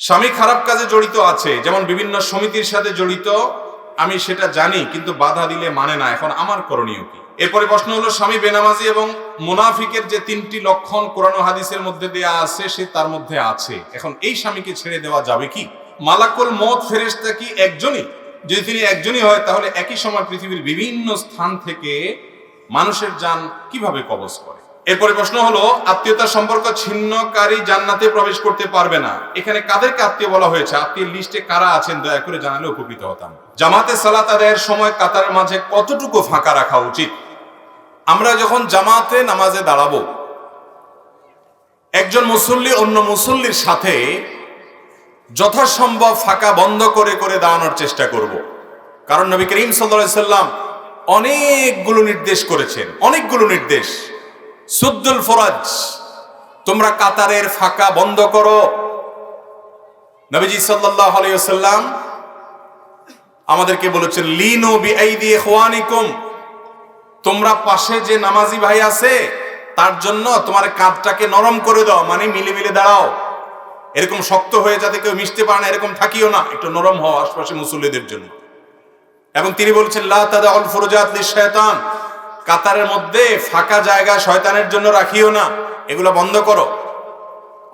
স্বামী খারাপ কাজে জড়িত আছে, যেমন বিভিন্ন সমিতির সাথে জড়িত, আমি সেটা জানি কিন্তু বাধা দিলে মানে না, এখন আমার করণীয় কি? এরপরে প্রশ্ন হলো, স্বামী বেনামাজি এবং মুনাফিকের যে 3টি লক্ষণ কোরআন ও হাদিসের মধ্যে দেয়া আছে, সে তার মধ্যে আছে, এখন এই স্বামীকে ছেড়ে দেওয়া যাবে কি? মালাকুল মউত ফেরেশতা কি একজনই? যদি তিনি একজনই হয়, তাহলে একই সময় পৃথিবীর বিভিন্ন স্থান থেকে মানুষের জান কিভাবে কবজ করে? এরপরে প্রশ্ন হলো, আত্মীয়তার সম্পর্ক ছিন্নকারী জান্নাতে প্রবেশ করতে পারবে না, এখানে কাদেরকে আত্মীয় বলা হয়েছে? আত্মীয় লিস্টে কারা আছেন দয়া করে জানালে উপকৃত হতাম। জামাতে সালাত আদায়ের সময় কাতারের মাঝে কতটুকু ফাঁকা রাখা উচিত? আমরা যখন জামাতে নামাজে দাঁড়াবো, একজন মুসল্লি অন্য মুসল্লির সাথে যথাসম্ভব ফাঁকা বন্ধ করে করে দাঁড়ানোর চেষ্টা করব। কারণ নবী করিম সাল্লাল্লাহু আলাইহি সাল্লাম অনেকগুলো নির্দেশ করেছেন, অনেকগুলো নির্দেশ। সুদ্দুল ফরাজ, তোমরা কাতারের ফাঁকা বন্ধ করো। নবীজি সাল্লাল্লাহু আলাইহি ওয়াসাল্লাম আমাদেরকে বলেছেন, লিনু বিআইদি ইখওয়ানিকুম, তোমরা পাশে যে নামাজি ভাই আছে তার জন্য তোমার কাঁধটাকে নরম করে দাও, মানে মিলে মিলে দাঁড়াও। এরকম শক্ত হয়ে যাতে কেউ মিশতে পারে না এরকম থাকিও না, একটু নরম হও আশপাশে মুসল্লিদের জন্য। এবং তিনি বলেছেন, লা তাদাউল ফুরুজাত লিশ-শায়তান, কাতারের মধ্যে ফাঁকা জায়গা শয়তানের জন্য রাখিও না, এগুলো বন্ধ করো।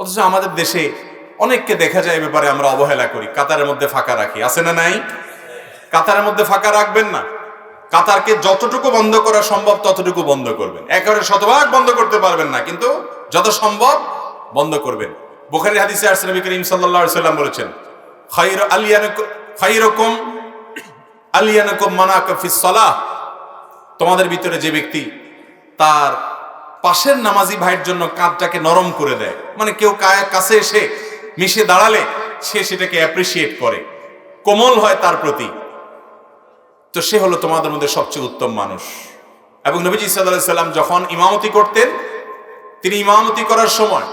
অথচ আমাদের দেশে অনেককে দেখা যায় ব্যাপারে আমরা অবহেলা করি, কাতারের মধ্যে ফাঁকা রাখি, আছে না নাই? কাতারের মধ্যে ফাঁকা রাখবেন না, কাতারকে যতটুকু বন্ধ করা সম্ভব ততটুকু বন্ধ করবেন। একেবারে শতভাগ বন্ধ করতে পারবেন না, কিন্তু যত সম্ভব বন্ধ করবেন। বুখারীর হাদিসে আসছে, নবী করিম সাল্লাল্লাহু আলাইহি ওয়াসাল্লাম বলেছেন, খায়রুকুম আলিয়ানুকুম মানাকা ফিস সালাহ, তোমাদের ভিতরে যে ব্যক্তি তার পাশের নামাজি ভাইয়ের জন্য কাঁধটাকে নরম করে দেয়, মানে কেউ কাছে এসে মিশে দাঁড়ালে সে সেটাকে অ্যাপ্রিসিয়েট করে, কোমল হয় তার প্রতি, তো সে হলো তোমাদের মধ্যে সবচেয়ে উত্তম মানুষ। এবং নবীজি সাল্লাল্লাহু আলাইহি সাল্লাম যখন ইমামতি করতেন, তিনি ইমামতি করার সময়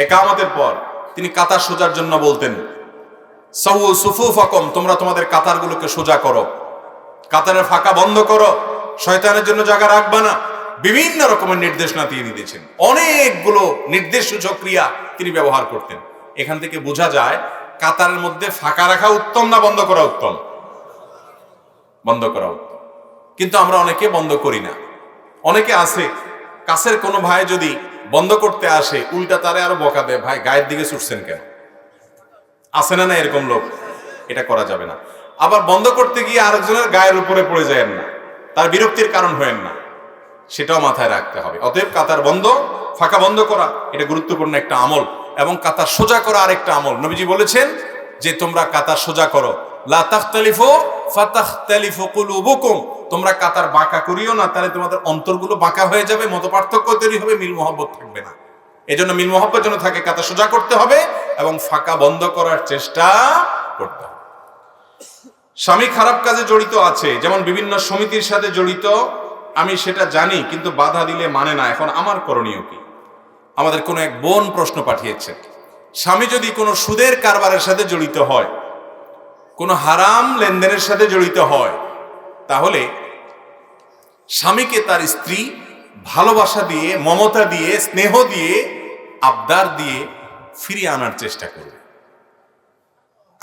ইকামতের পর তিনি কাতার সোজার জন্য বলতেন, সাউ সুফুফাকুম, তোমরা তোমাদের কাতারগুলোকে সোজা করো, কাতারের ফাঁকা বন্ধ করো, শয়তানের জন্য জায়গা রাখবা না। বিভিন্ন রকমের নির্দেশনা দিয়ে দিয়েছেন, অনেকগুলো নির্দেশ সূচক ক্রিয়া তিনি ব্যবহার করতেন। এখান থেকে বোঝা যায় কাতারের মধ্যে ফাঁকা রাখা উত্তম না বন্ধ করা উত্তম? বন্ধ করা উত্তম। কিন্তু আমরা অনেকে বন্ধ করি না। অনেকে আছে, কাছের কোনো ভাই যদি বন্ধ করতে আসে, উল্টা তারে আরো বকা দেয়, ভাই গায়ের দিকে ছুটছেন কেন? আছে না না এরকম লোক? এটা করা যাবে না। আবার বন্ধ করতে গিয়ে আরেকজনের গায়ের উপরে পড়ে যায় না, তার বিরক্তির কারণ হয়েন না, সেটাও মাথায় রাখতে হবে। অতএব কাতার বন্ধ, ফাঁকা বন্ধ করা এটা গুরুত্বপূর্ণ একটা আমল, এবং কাতার সোজা করা আরেকটা আমল। নবীজি বলেছেন যে তোমরা কাতার সোজা করো, লা তাখতালিফু ফাতাখতালিফু কুলুবুকুম, তোমরা কাতার বাঁকা করিও না, তাহলে তোমাদের অন্তরগুলো বাঁকা হয়ে যাবে, মতপার্থক্য তৈরি হবে, মিল মহব্বত থাকবে না। এজন্য মিল মহব্বত যেন থাকে, কাতার সোজা করতে হবে এবং ফাঁকা বন্ধ করার চেষ্টা করতে হবে। স্বামী খারাপ কাজে জড়িত আছে, যেমন বিভিন্ন সমিতির সাথে জড়িত, আমি সেটা জানি কিন্তু বাধা দিলে মানে না, এখন আমার করণীয় কি? আমাদের কোনো এক বোন প্রশ্ন পাঠিয়েছে, স্বামী যদি কোনো সুদের কারবারের সাথে জড়িত হয়, কোনো হারাম লেনদেনের সাথে জড়িত হয়, তাহলে স্বামীকে তার স্ত্রী ভালোবাসা দিয়ে, মমতা দিয়ে, স্নেহ দিয়ে, আবদার দিয়ে ফিরিয়ে আনার চেষ্টা করবে।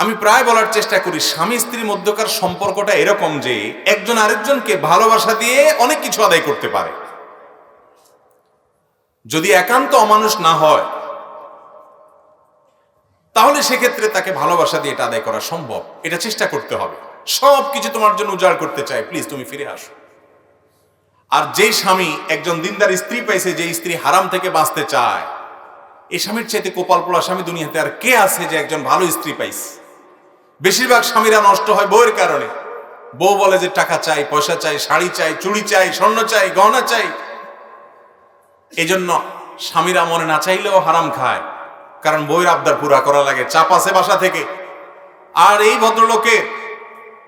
আমি প্রায় বলার চেষ্টা করি, স্বামী স্ত্রীর মধ্যকার সম্পর্কটা এরকম যে একজন আরেকজনকে ভালোবাসা দিয়ে অনেক কিছু আদায় করতে পারে। যদি একান্ত অমানুষ না হয়, তাহলে সেক্ষেত্রে তাকে ভালোবাসা দিয়ে এটা আদায় করা সম্ভব। এটা চেষ্টা করতে হবে। সব কিছু তোমার জন্য উজাড় করতে চাই, প্লিজ তুমি ফিরে আসো। আর যেই স্বামী একজন দিনদার স্ত্রী পাইছে, যে স্ত্রী হারাম থেকে বাঁচতে চায়, এই স্বামীর চাইতে কপাল পোড়া স্বামী দুনিয়াতে আর কে আছে যে একজন ভালো স্ত্রী পাইছে? বেশিরভাগ স্বামীরা নষ্ট হয় বউয়ের কারণে। বউ বলে যে টাকা চাই, পয়সা চাই, শাড়ি চাই, চুড়ি চাই, স্বর্ণ চাই, গহনা চাই। এই জন্য স্বামীরা মনে না চাইলেও হারাম খায়, কারণ বউয়ের আবদার পুরা করা লাগে, চাপ আছে বাসা থেকে। আর এই ভদ্রলোকে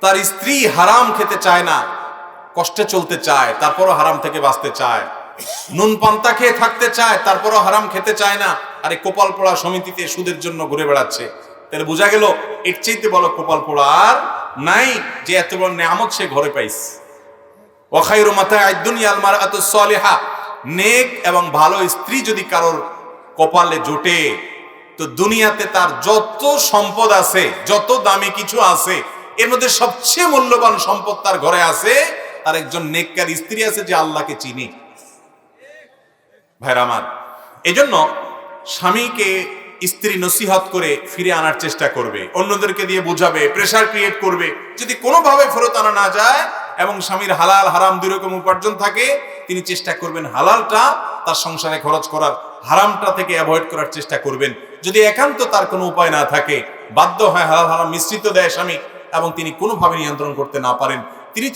তার স্ত্রী হারাম খেতে চায় না, কষ্টে চলতে চায়, তারপরও হারাম থেকে বাঁচতে চায়, নুন পান্তা খেয়ে থাকতে চায়, তারপরও হারাম খেতে চায় না। আরে কপাল পোড়া সমিতিতে সুদের জন্য ঘুরে বেড়াচ্ছে, তাহলে বোঝা গেল এর চাইতে বড় কপাল পোড়া আর নাই, যে এত বড় নেয়ামত সে ঘরে পাইছে। ওয়া খায়রু মাতা'আদ দুনিয়া আল মারআতুস সালিহা, নেক এবং ভালো স্ত্রী যদি কারোর কপালে জোটে, তো দুনিয়াতে তার যত সম্পদ আছে, যত দামি কিছু আছে, এর মধ্যে সবচেয়ে মূল্যবান সম্পদ তার ঘরে আছে, তার একজন নেককার স্ত্রী আছে যে আল্লাহকে চিনি। ভাইরা আমার, এজন্য স্বামীকে স্ত্রী নসিহত করে ফিরে আনার চেষ্টা করবে, অন্যদেরকে দিয়ে বুঝাবে, প্রেসার ক্রিয়েট করবে। যদি কোনোভাবে ফেরত আনা না যায় এবং স্বামীর হালাল হারাম দুই রকম উপার্জন থাকে, তিনি চেষ্টা করবেন হালালটা তার সংসারে খরচ করার, হারামটা থেকে অ্যাভয়েড করার চেষ্টা করবেন। যদি একান্ত তার কোনো উপায় না থাকে, বাধ্য হয় হালাল হারাম মিশ্রিত দেয় স্বামী, এবং তিনি কোনোভাবে নিয়ন্ত্রণ করতে না পারেন, তিনি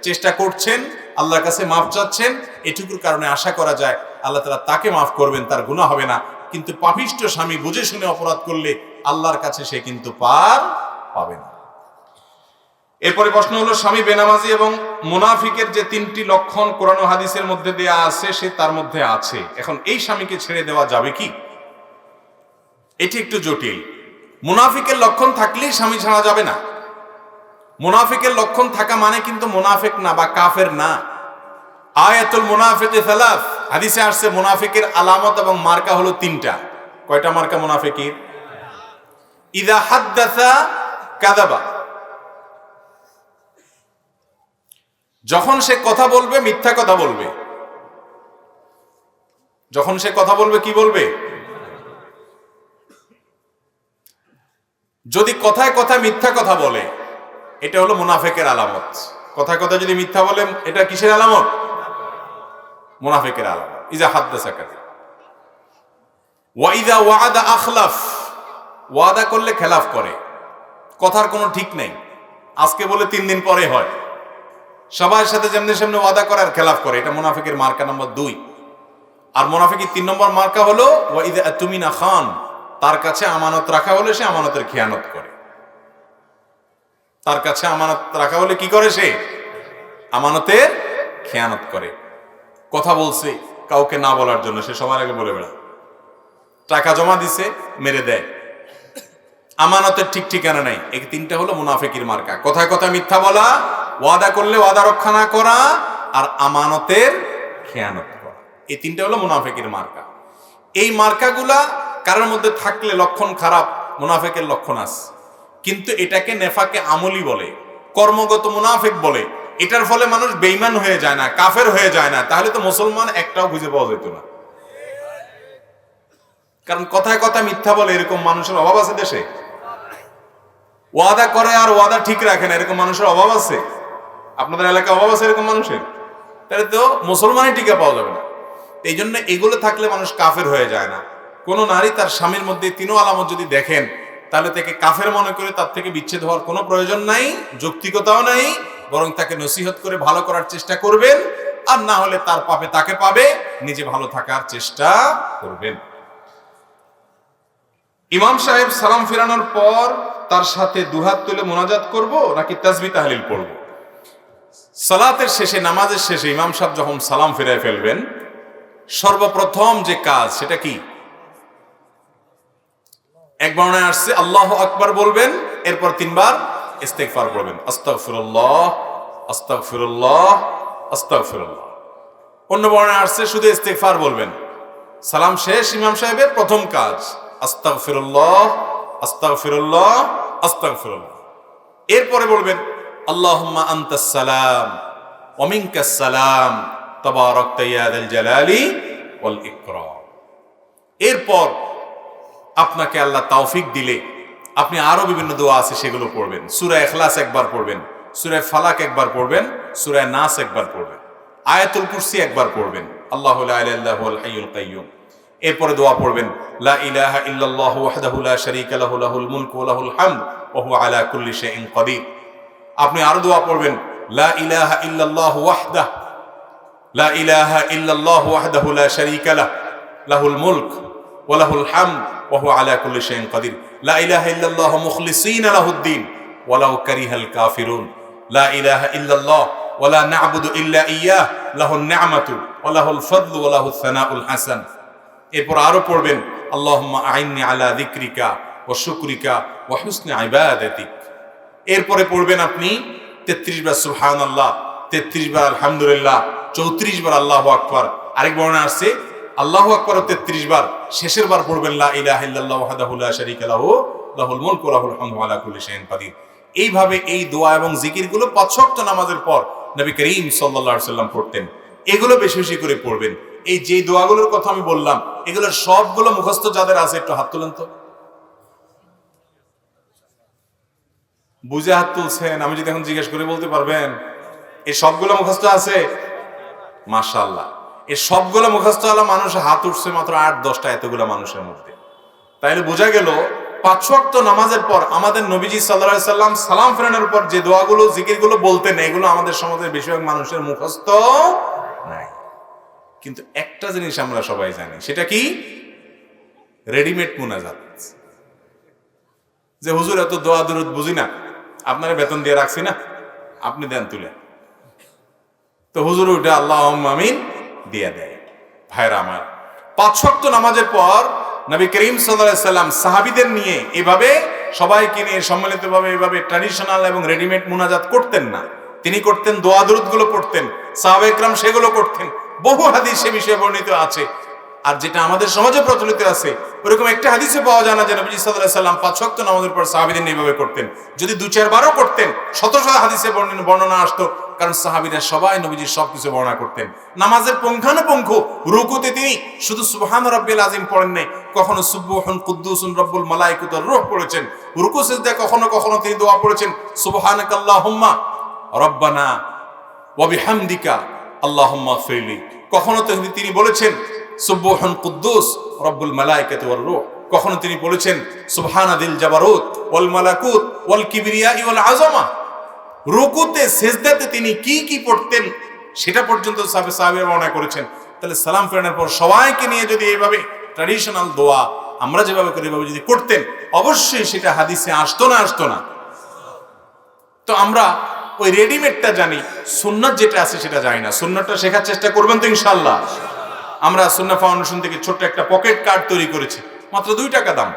চেষ্টা করছেন, আল্লাহর কাছে মাফ চাচ্ছেন, এটুকুর কারণে আশা করা যায় আল্লাহ তাআলা তাকে মাফ করবেন, তার গুনাহ হবে না। কিন্তু পাপিষ্ঠ স্বামী বুঝে শুনে অপরাধ করলে আল্লাহর কাছে সে কিন্তু পার পাবে না। এরপরে প্রশ্ন হলো, স্বামী বেনামাজি এবং মুনাফিকের যে তিনটি লক্ষণ কোরআন ও হাদিসের মধ্যে দেয়া আছে, সে তার মধ্যে আছে, এখন এই স্বামীকে ছেড়ে দেওয়া যাবে কি? এটি একটু জটিল। মুনাফিকের লক্ষণ থাকলেই স্বামী ছাড়া যাবে না। মুনাফিকের লক্ষণ থাকা মানে কিন্তু মুনাফিক না বা কাফের না। আয়াতুল মুনাফিকি সালাস, হাদিসে আসছে মুনাফিকের আলামত এবং মার্কা হলো তিনটা। কয়টা মার্কা মুনাফিকের? ইযা হাদ্দাসা কাযাবা, যখন সে কথা বলবে মিথ্যা কথা বলবে। যখন সে কথা বলবে কি বলবে? যদি কথায় কথায় মিথ্যা কথা বলে, এটা হলো মুনাফিকের আলামত। কথায় কথায় যদি মিথ্যা বলে, এটা কিসের আলামত? মুনাফিকের আলামত। ইযা হাদ্দাসা কাযাবা। ওয়া ইযা ওয়া'আদা আখলাফ, ওয়াদা করলে খেলাফ করে, কথার কোনো ঠিক নেই, আজকে বলে 3 দিন পরে হয়। সবার সাথে যেমনি সেমনি ওয়াদা করে আর খেলাফ করে, এটা মুনাফিকের মার্কা নম্বর 2। আর মুনাফিকের 3 নম্বর মার্কা হলো ওয়া ইযা আতুমিনা খান, তার কাছে আমানত রাখা হলে সে আমানতের খেয়ানত করে। তার কাছে আমানত রাখা হলে কি করে? সে আমানতের খেয়ানত করে। কথা বলছে কাউকে না বলার জন্য, সে সবার আগে বলে বেড়ায়। টাকা জমা দিছে, মেরে দেয়। আমানতের ঠিক ঠিকানা নাই। এই 3টা হলো মুনাফিকের মার্কা। কথায় কথায় মিথ্যা বলা, ওয়াদা করলে ওয়াদা রক্ষা না করা, আর আমানতের খেয়ানত করা। এই 3টা হলো মুনাফিকের মার্কা। এই মার্কাগুলা কারোর মধ্যে থাকলে লক্ষণ খারাপ, মুনাফিকের লক্ষণ আছে। কিন্তু এটাকে নেফাকে আমলি বলে, কর্মগত মুনাফিক বলে। এটার ফলে মানুষ বেঈমান হয়ে যায় না, কাফের হয়ে যায় না। তাহলে তো মুসলমান একটাও খুঁজে পাওয়া যেত না। কারণ কথায় কথায় মিথ্যা বলে এরকম মানুষের অভাব আছে দেশে? ওয়াদা করে আর ওয়াদা ঠিক রাখে না, এরকম মানুষের অভাব আছে? আপনাদের এলাকায় অভাব আছে এরকম মানুষের? তাহলে তো মুসলমানই টিকা পাওয়া যাবে না। এই জন্য এগুলো থাকলে মানুষ কাফের হয়ে যায় না। কোন নারী তার স্বামীর মধ্যে 3 আলামত যদি দেখেন, তাহলে তাকে কাফের মনে করে তার থেকে বিচ্ছেদ হওয়ার কোনো প্রয়োজন নাই, যৌক্তিকতাও নাই। বরং তাকে নসিহত করে ভালো করার চেষ্টা করবেন, আর না হলে তার পাপে তাকে পাবে, নিজে ভালো থাকার চেষ্টা করবেন। ইমাম সাহেব সালাম ফিরানোর পর তার সাথে দুহাত তুলে মোনাজাত করব নাকি তাসবিহ তাহলিল পড়ব? সালাতের শেষে, নামাজের শেষে ইমাম সাহেব যখন সালাম ফিরায় ফেলবেন, সর্বপ্রথম যে কাজ সেটা কি? এক বর্ণনায় আসছে আল্লাহু আকবার বলবেন, এরপর 3 বার ইস্তিগফার পড়বেন, আস্তাগফিরুল্লাহ আস্তাগফিরুল্লাহ আস্তাগফিরুল্লাহ। অন্য বর্ণনায় আসছে শুধু ইস্তিগফার বলবেন। সালাম শেষ ইমাম সাহেবের প্রথম কাজ আস্তাগফিরুল্লাহ আস্তাগফিরুল্লাহ আস্তাগফিরুল্লাহ। এরপরে বলবেন আল্লাহুম্মা আনতাস সালাম ওয়া মিনকাস সালাম তাবারাকতা ইয়া যাল জালালি ওয়াল ইকরাম। এরপর আপনাকে আল্লাহ তৌফিক দিলে আপনি আরো বিভিন্ন দোয়া আছে সেগুলো পড়বেন। সূরা ইখলাস একবার পড়বেন, সূরা ফালাক একবার পড়বেন, সূরা নাস একবার পড়বেন, আয়াতুল কুরসি একবার পড়বেন, আল্লাহু লা ইলাহা ইল্লাহুল হাইয়ুল কাইয়্যুম। এরপরে দোয়া পড়বেন লা ইলাহা ইল্লাল্লাহু ওয়াহদাহু লা শারীকা লাহু লাহুল মুলকু ওয়া লাহুল হামদ ওয়া হুয়া আলা কুল্লি শাইইন কাদির। আপনি আরো দোয়া পড়বেন লা ইলাহা ইল্লাল্লাহু ওয়াহদাহু লা ইলাহা ইল্লাল্লাহু ওয়াহদাহু লা শারীকা লাহু লাহুল মুলক ওয়া লাহুল হামদ ওয়া হুয়া আলা কুল্লি শাইইন কাদির। লা ইলাহা ইল্লাল্লাহু মুখলিসিনা লাহুদ-দ্বীন ওয়ালাউ কারিহাল কাফিরুন। লা ইলাহা ইল্লাল্লাহ ওয়া লা না'বুদু ইল্লা ইয়্যাহ লাহুন নি'মাতু ওয়া লাহুল ফাদলু ওয়া লাহুস সানাউল হাসান। এরপর আরো পড়বেন আল্লাহুম্মা আইন্নি আলা যিকরিকা ওয়া শুকরিকা ওয়া হুসনি ইবাদাতিক। এরপরে পড়বেন আপনি 33 বার সুবহানাল্লাহ, 33 বার আলহামদুলিল্লাহ, 34 বার আল্লাহু আকবার। আরেক বর্ণনা আছে আল্লাহু আকবার 33 বার, শেষের বার পড়বেন লা ইলাহা ইল্লাল্লাহু ওয়াহদাহু লা শারীকা লাহু লাহুল মুলকু ওয়া লাহুল হামদু ওয়া আলা কুল্লি শাইইন কাদির। এইভাবে এই দোয়া এবং জিকিরগুলো 5 ওয়াক্ত নামাজের পর নবী করিম সাল্লাল্লাহু আলাইহি সাল্লাম পড়তেন। এগুলো বেশি বেশি করে পড়বেন। এই যে দোয়াগুলোর কথা আমি বললাম, এগুলোর সবগুলো মুখস্থ যাদের আছে একটু হাত তোলেন তো। বুঝে হাত তুলছেন? আমি যদি এখন জিজ্ঞেস করে বলতে পারবেন এই সবগুলো মুখস্থ আছে? মাশাআল্লাহ। এই সবগুলো মুখস্থ হলো মানুষের হাত উঠছে মাত্র 8-10টা এতগুলো মানুষের মধ্যে। তাইলে বোঝা গেল 5 ওয়াক্ত নামাজের পর আমাদের নবীজি সাল্লাল্লাহু আলাইহি সাল্লাম সালাম ফেরানোর পর যে দোয়াগুলো জিকিরগুলো বলতেন, এগুলো আমাদের সমাজের বেশিরভাগ মানুষের মুখস্থ নাই। কিন্তু একটা জিনিস আমরা সবাই জানি, সেটা কি? রেডিমেড মুনাজাত। যে হুজুর এত দোয়া দুরুদ বুঝি না, আপনারা বেতন দিয়ে রাখছি না, আপনি দেন তুলে। তো হুজুর ওইটা আল্লাহুম্মা আমিন দিয়ে দেয়। ভাইরা আমার, 5 ওয়াক্ত নামাজের পর নবী করিম সাল্লাল্লাহু আলাইহি সাল্লাম সাহাবীদের নিয়ে এভাবে সবাইকে নিয়ে সম্মিলিতভাবে এভাবে ট্র্যাডিশনাল এবং রেডিমেড মুনাজাত করতেন না। তিনি করতেন দোয়া দুরুদ গুলো পড়তেন, সাহাবায়ে কেরাম সেগুলো করতেন। বহু হাদিস সে বিষয়ে বর্ণিত আছে। আর যেটা আমাদের সমাজে প্রচলিত আছে, ওরকম একটা হাদিসে পাওয়া যায় না যে নবী সাল্লাল্লাহু আলাইহি সাল্লাম 5 ওয়াক্ত নামাজের পর সাহাবীদের নিয়ে এভাবে করতেন। যদি 2-4 বারও করতেন, শত শত হাদিসে বর্ণনা আসতো, কারণ সাহাবীরা সবাই নবীজির সবকিছু বর্ণনা করতেন। নামাজের পুঙ্খানুপুঙ্খ রুকুতে তিনি শুধু সুবহান রাব্বিল আযীম পড়েন নাই, কখনো সুবহুন কুদ্দুসুন রব্বুল মালায়েকাতু ওয়ার রূহ পড়েছেন। রুকু সিজদায় কখনো কখনো তিনি দোয়া পড়েছেন সুবহানাকাল্লাহুম্মা রব্বানা ওয়া বিহামদিকা আল্লাহুম্মা ফিরলি। কখনো তিনি বলেছেন সুবহুন কুদ্দুস রব্বুল মালায়েকাতু ওয়ার রূহ। কখনো তিনি বলেছেন সুবহানাদিল জাবারুত ওয়াল মালাকুত ওয়াল কিবরিয়া ওয়াল আযমা। রুকুতে সিজদাতে তিনি কি কি পড়তেন সেটা পর্যন্ত সাহাবীরা বর্ণনা করেছেন। তাহলে সালাম ফেরানোর পর সবাইকে নিয়ে যদি এইভাবে ট্র্যাডিশনাল দোয়া আমরা যেভাবে করি এভাবে যদি করতেন, অবশ্যই সেটা হাদিসে আসতো না? আসতো না? তো আমরা ওই রেডিমেডটা জানি, সুন্নাত যেটা আছে সেটা জানি না। সুন্নাতটা শেখার চেষ্টা করবেন তো ইনশাআল্লাহ? আমরা সুন্নাহ ফাউন্ডেশন থেকে ছোট্ট একটা পকেট কার্ড তৈরি করেছি, মাত্র 2 টাকা দাম।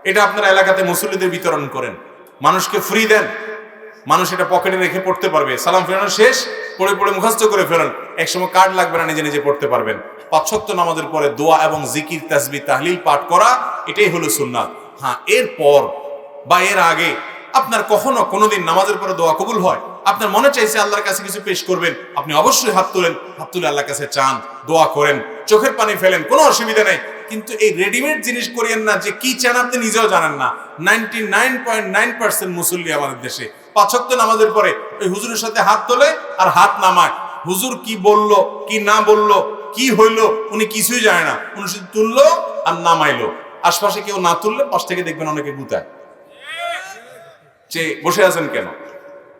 এটা আপনারা এলাকাতে মুসল্লিদের বিতরণ করেন, মানুষকে ফ্রি দেন, মানুষ এটা পকেটে রেখে পড়তে পারবে। সালাম ফেরানো শেষ, পড়ে পড়ে মুখস্থ করে ফেরান, একসময় কার্ড লাগবে না, নিজে নিজে পড়তে পারবেন। 5 ওয়াক্ত নামাজের পরে দোয়া এবং জিকির তাসবিহ তাহলিল পাঠ করা, এটাই হলো সুন্নাত। হ্যাঁ, এরপর বা এর আগে আপনার কখনো কোনোদিন নামাজের পরে দোয়া কবুল হয়, আপনার মনে চাইছে আল্লাহর কাছে কিছু পেশ করবেন, আপনি অবশ্যই হাত তোলেন, হাত তুলে আল্লাহর কাছে চান, দোয়া করেন, চোখের পানি ফেলেন, কোনো অসুবিধা নেই। কিন্তু এই রেডিমেড জিনিস করিয়েন না যে কি চান আপনি নিজেও জানেন না। 99.9% মুসল্লি আমাদের দেশে 5 ওয়াক্ত নামাজের পরে ওই হুজুরের সাথে হাত তোলে আর হাত নামায়। হুজুর কি বলল কি না বলল কি হইলো উনি কিছুই জানে না, উনি শুধু তুললো আর নামাইলো। আশপাশে কেউ না তুললে পাশ থেকে দেখবেন অনেকে গুতায় যে বসে আছেন কেন।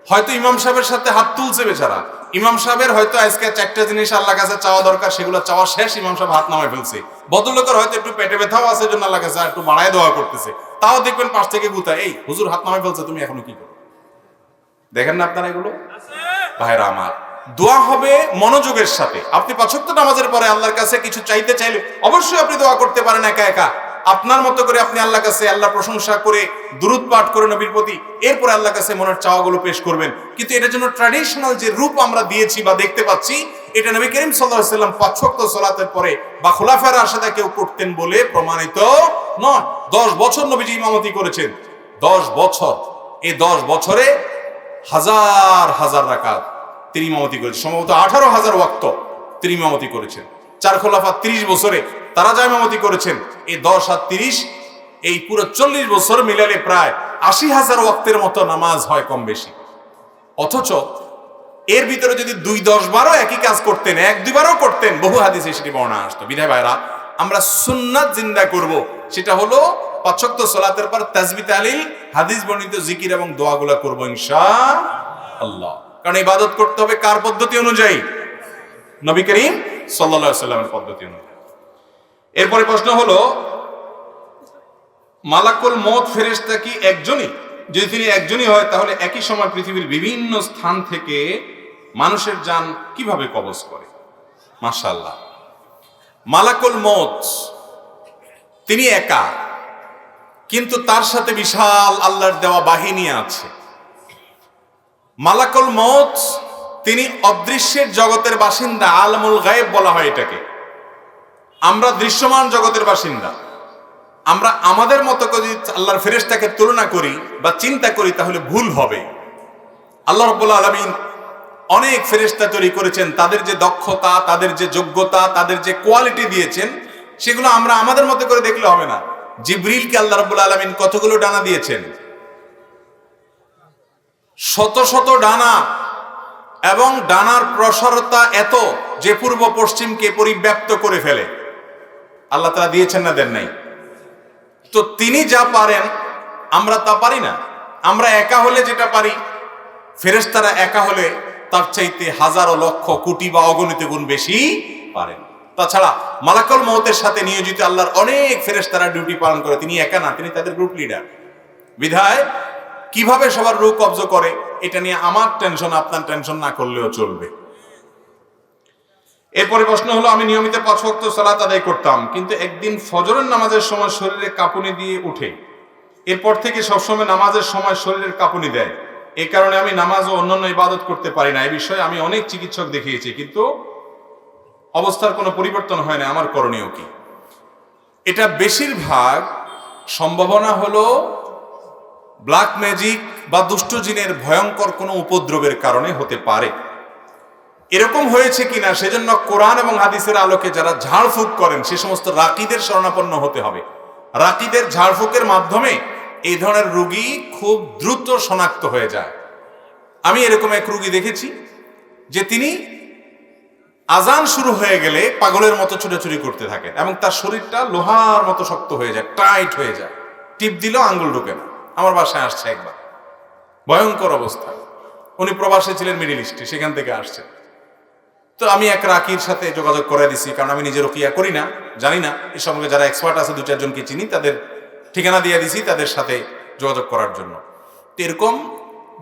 হয়তো ইমাম সাহেবের সাথে হাত তুলছে বেচারা, ইমাম সাহেবের হয়তো আজকে 4টা জিনিস আল্লাহর কাছে চাওয়া দরকার, সেগুলো চাওয়া শেষ, ইমাম সাহেব হাত নামায় ফেলছে। ভদ্রলোকের হয়তো একটু পেটে ব্যথাও আছে, জন্য আল্লাহর কাছে একটু বাড়ায় দোয়া করতেছে, তাও দেখবেন পাশ থেকে গুতায়, এই হুজুর হাত নামায় ফেলছে, তুমি এখনো কি করো? দেখেন না আপনারা এগুলো? ভাইরা আমার, দোয়া হবে মনোযোগের সাথে। আপনি 5 ওয়াক্ত নামাজের পরে আল্লাহর কাছে কিছু চাইতে চাইলে অবশ্যই আপনি দোয়া করতে পারেন একা একা, আপনার মতো করে আপনি আল্লাহর কাছে আল্লাহ প্রশংসা করে দুরূদ পাঠ করে নবীর প্রতি, এরপরে আল্লাহর কাছে মনের চাওয়াগুলো পেশ করবেন। কিন্তু এটার জন্য ট্র্যাডিশনাল যে রূপ আমরা দিয়েছি বা দেখতে পাচ্ছি, এটা নবী করিম সাল্লাল্লাহু আলাইহি ওয়াসাল্লাম 5 ওয়াক্ত সালাতের পরে বা খুলাফায়ে রাশিদা কেউ করতেন বলে প্রমাণিত নয়। 10 বছর নবীজি ইমামতি করেছেন, 10 বছর। এই 10 বছরে হাজার হাজার রাকাত তিনি ইমামতি করেছেন, সম্ভবত 18,000 ওয়াক্ত তিনি ইমামতি করেছেন। 4 খোলাফা 30 বছরে তারা যা ইমামতি করেছেন, এই 10 আর 30 এই পুরো 40 বছর মিলালে প্রায় 80,000 ওয়াক্তের মতো নামাজ হয় কম বেশি। অথচ এর ভিতরে যদি 2-10 বারও একই কাজ করতেন, 1-2 বারও করতেন, বহু হাদিসে সেটি বর্ণনা আসতো। বিধায় ভাইরা, আমরা সুন্নাত জিন্দা করব, সেটা হলো 5 ওয়াক্ত সালাতের পর তাসবিহ তাহলিল হাদিস বর্ণিত জিকির এবং দোয়াগুলো করব ইনশাআল্লাহ। কারণ ইবাদত করতে হবে কার পদ্ধতি অনুযায়ী? নবী করিম সাল্লাল্লাহু আলাইহি ওয়াসাল্লামের পদ্ধতি অনুযায়ী। এরপরে প্রশ্ন হলো, মালাকুল মউত ফেরেশতা কি একজনই? যদি তিনি একজনই হয়, তাহলে একই সময় পৃথিবীর বিভিন্ন স্থান থেকে মানুষের জান কিভাবে কবজ করে? মাশাআল্লাহ, মালাকুল মউত তিনি একা, কিন্তু তার সাথে বিশাল আল্লাহর দেওয়া বাহিনী আছে। মালাকুল মউত তিনি অদৃশ্যের জগতের বাসিন্দা, আলমুল গায়েব বলা হয় এটাকে। আমরা দৃশ্যমান জগতের বাসিন্দা, আমরা আমাদের মতো করে যদি আল্লাহর ফেরেশতাকে তুলনা করি বা চিন্তা করি তাহলে ভুল হবে। আল্লাহ রাব্বুল আলামিন অনেক ফেরেশতা তৈরি করেছেন, তাদের যে দক্ষতা, তাদের যে যোগ্যতা, তাদের যে কোয়ালিটি দিয়েছেন সেগুলো আমরা আমাদের মতো করে দেখলে হবে না। জিবরিলকে আল্লাহ রাব্বুল আলামিন কতগুলো ডানা দিয়েছেন? শত শত ডানা, এবং ডানার প্রসারতা এত যে পূর্ব পশ্চিমকে পরিব্যাপ্ত করে ফেলে। আল্লাহ তাআলা দিয়েছেন না দেন নাই? তো তিনি যা পারেন আমরা তা পারি না। আমরা একা হলে যেটা পারি, ফেরেশতারা একা হলে তার চাইতে হাজারো লক্ষ কোটি বা অগণিত গুণ বেশি পারেন। তাছাড়া মালাকুল মউতের সাথে নিয়োজিত আল্লাহর অনেক ফেরেশতারা ডিউটি পালন করে, তিনি একা না, তিনি তাদের গ্রুপ লিডার। বিধায় কিভাবে সবার রূহ কবজ করে এটা নিয়ে আমার টেনশন, আপনার টেনশন না করলেও চলবে। এরপরে প্রশ্ন হলো, আমি নিয়মিত 5 ওয়াক্ত সালাত আদায় করতাম, কিন্তু একদিন ফজরের নামাজের সময় শরীরে কাঁপুনি দিয়ে উঠে, এরপর থেকে সবসময় নামাজের সময় শরীরের কাঁপুনি দেয়। এই কারণে আমি নামাজ ও অন্যান্য ইবাদত করতে পারি না। এই বিষয়ে আমি অনেক চিকিৎসক দেখিয়েছি, কিন্তু অবস্থার কোনো পরিবর্তন হয় না। আমার করণীয় কি? এটা বেশিরভাগ সম্ভাবনা হলো ব্ল্যাক ম্যাজিক বা দুষ্ট জিনের ভয়ঙ্কর কোনো উপদ্রবের কারণে হতে পারে। এরকম হয়েছে কিনা সেজন্য কোরআন এবং হাদিসের আলোকে যারা ঝাড়ফুঁক করেন সে সমস্ত রাকিদের শরণাপন্ন হতে হবে। রাকিদের ঝাড়ফুঁকের মাধ্যমে এই ধরনের রোগী খুব দ্রুত শনাক্ত হয়ে যায়। আমি এরকম এক রোগী দেখেছি যে তিনি আজান শুরু হয়ে গেলে পাগলের মতো ছুটাছুটি করতে থাকেন এবং তার শরীরটা লোহার মতো শক্ত হয়ে যায়, টাইট হয়ে যায়, টিপ দিলেও আঙ্গুল ঢোকে না। আমার বাসায় আসছে একবার, ভয়ঙ্কর অবস্থা। উনি প্রবাসে ছিলেন মিডল ইস্টে, সেখান থেকে আসছেন। তো আমি এক রাকির সাথে যোগাযোগ করে দিছি, কারণ আমি নিজে রুকিয়া করি না, জানি না। এই সম্পর্কে যারা এক্সপার্ট আছে 2-4 জনকে চিনি, তাদের ঠিকানা দিয়ে দিছি তাদের সাথে যোগাযোগ করার জন্য। তো এরকম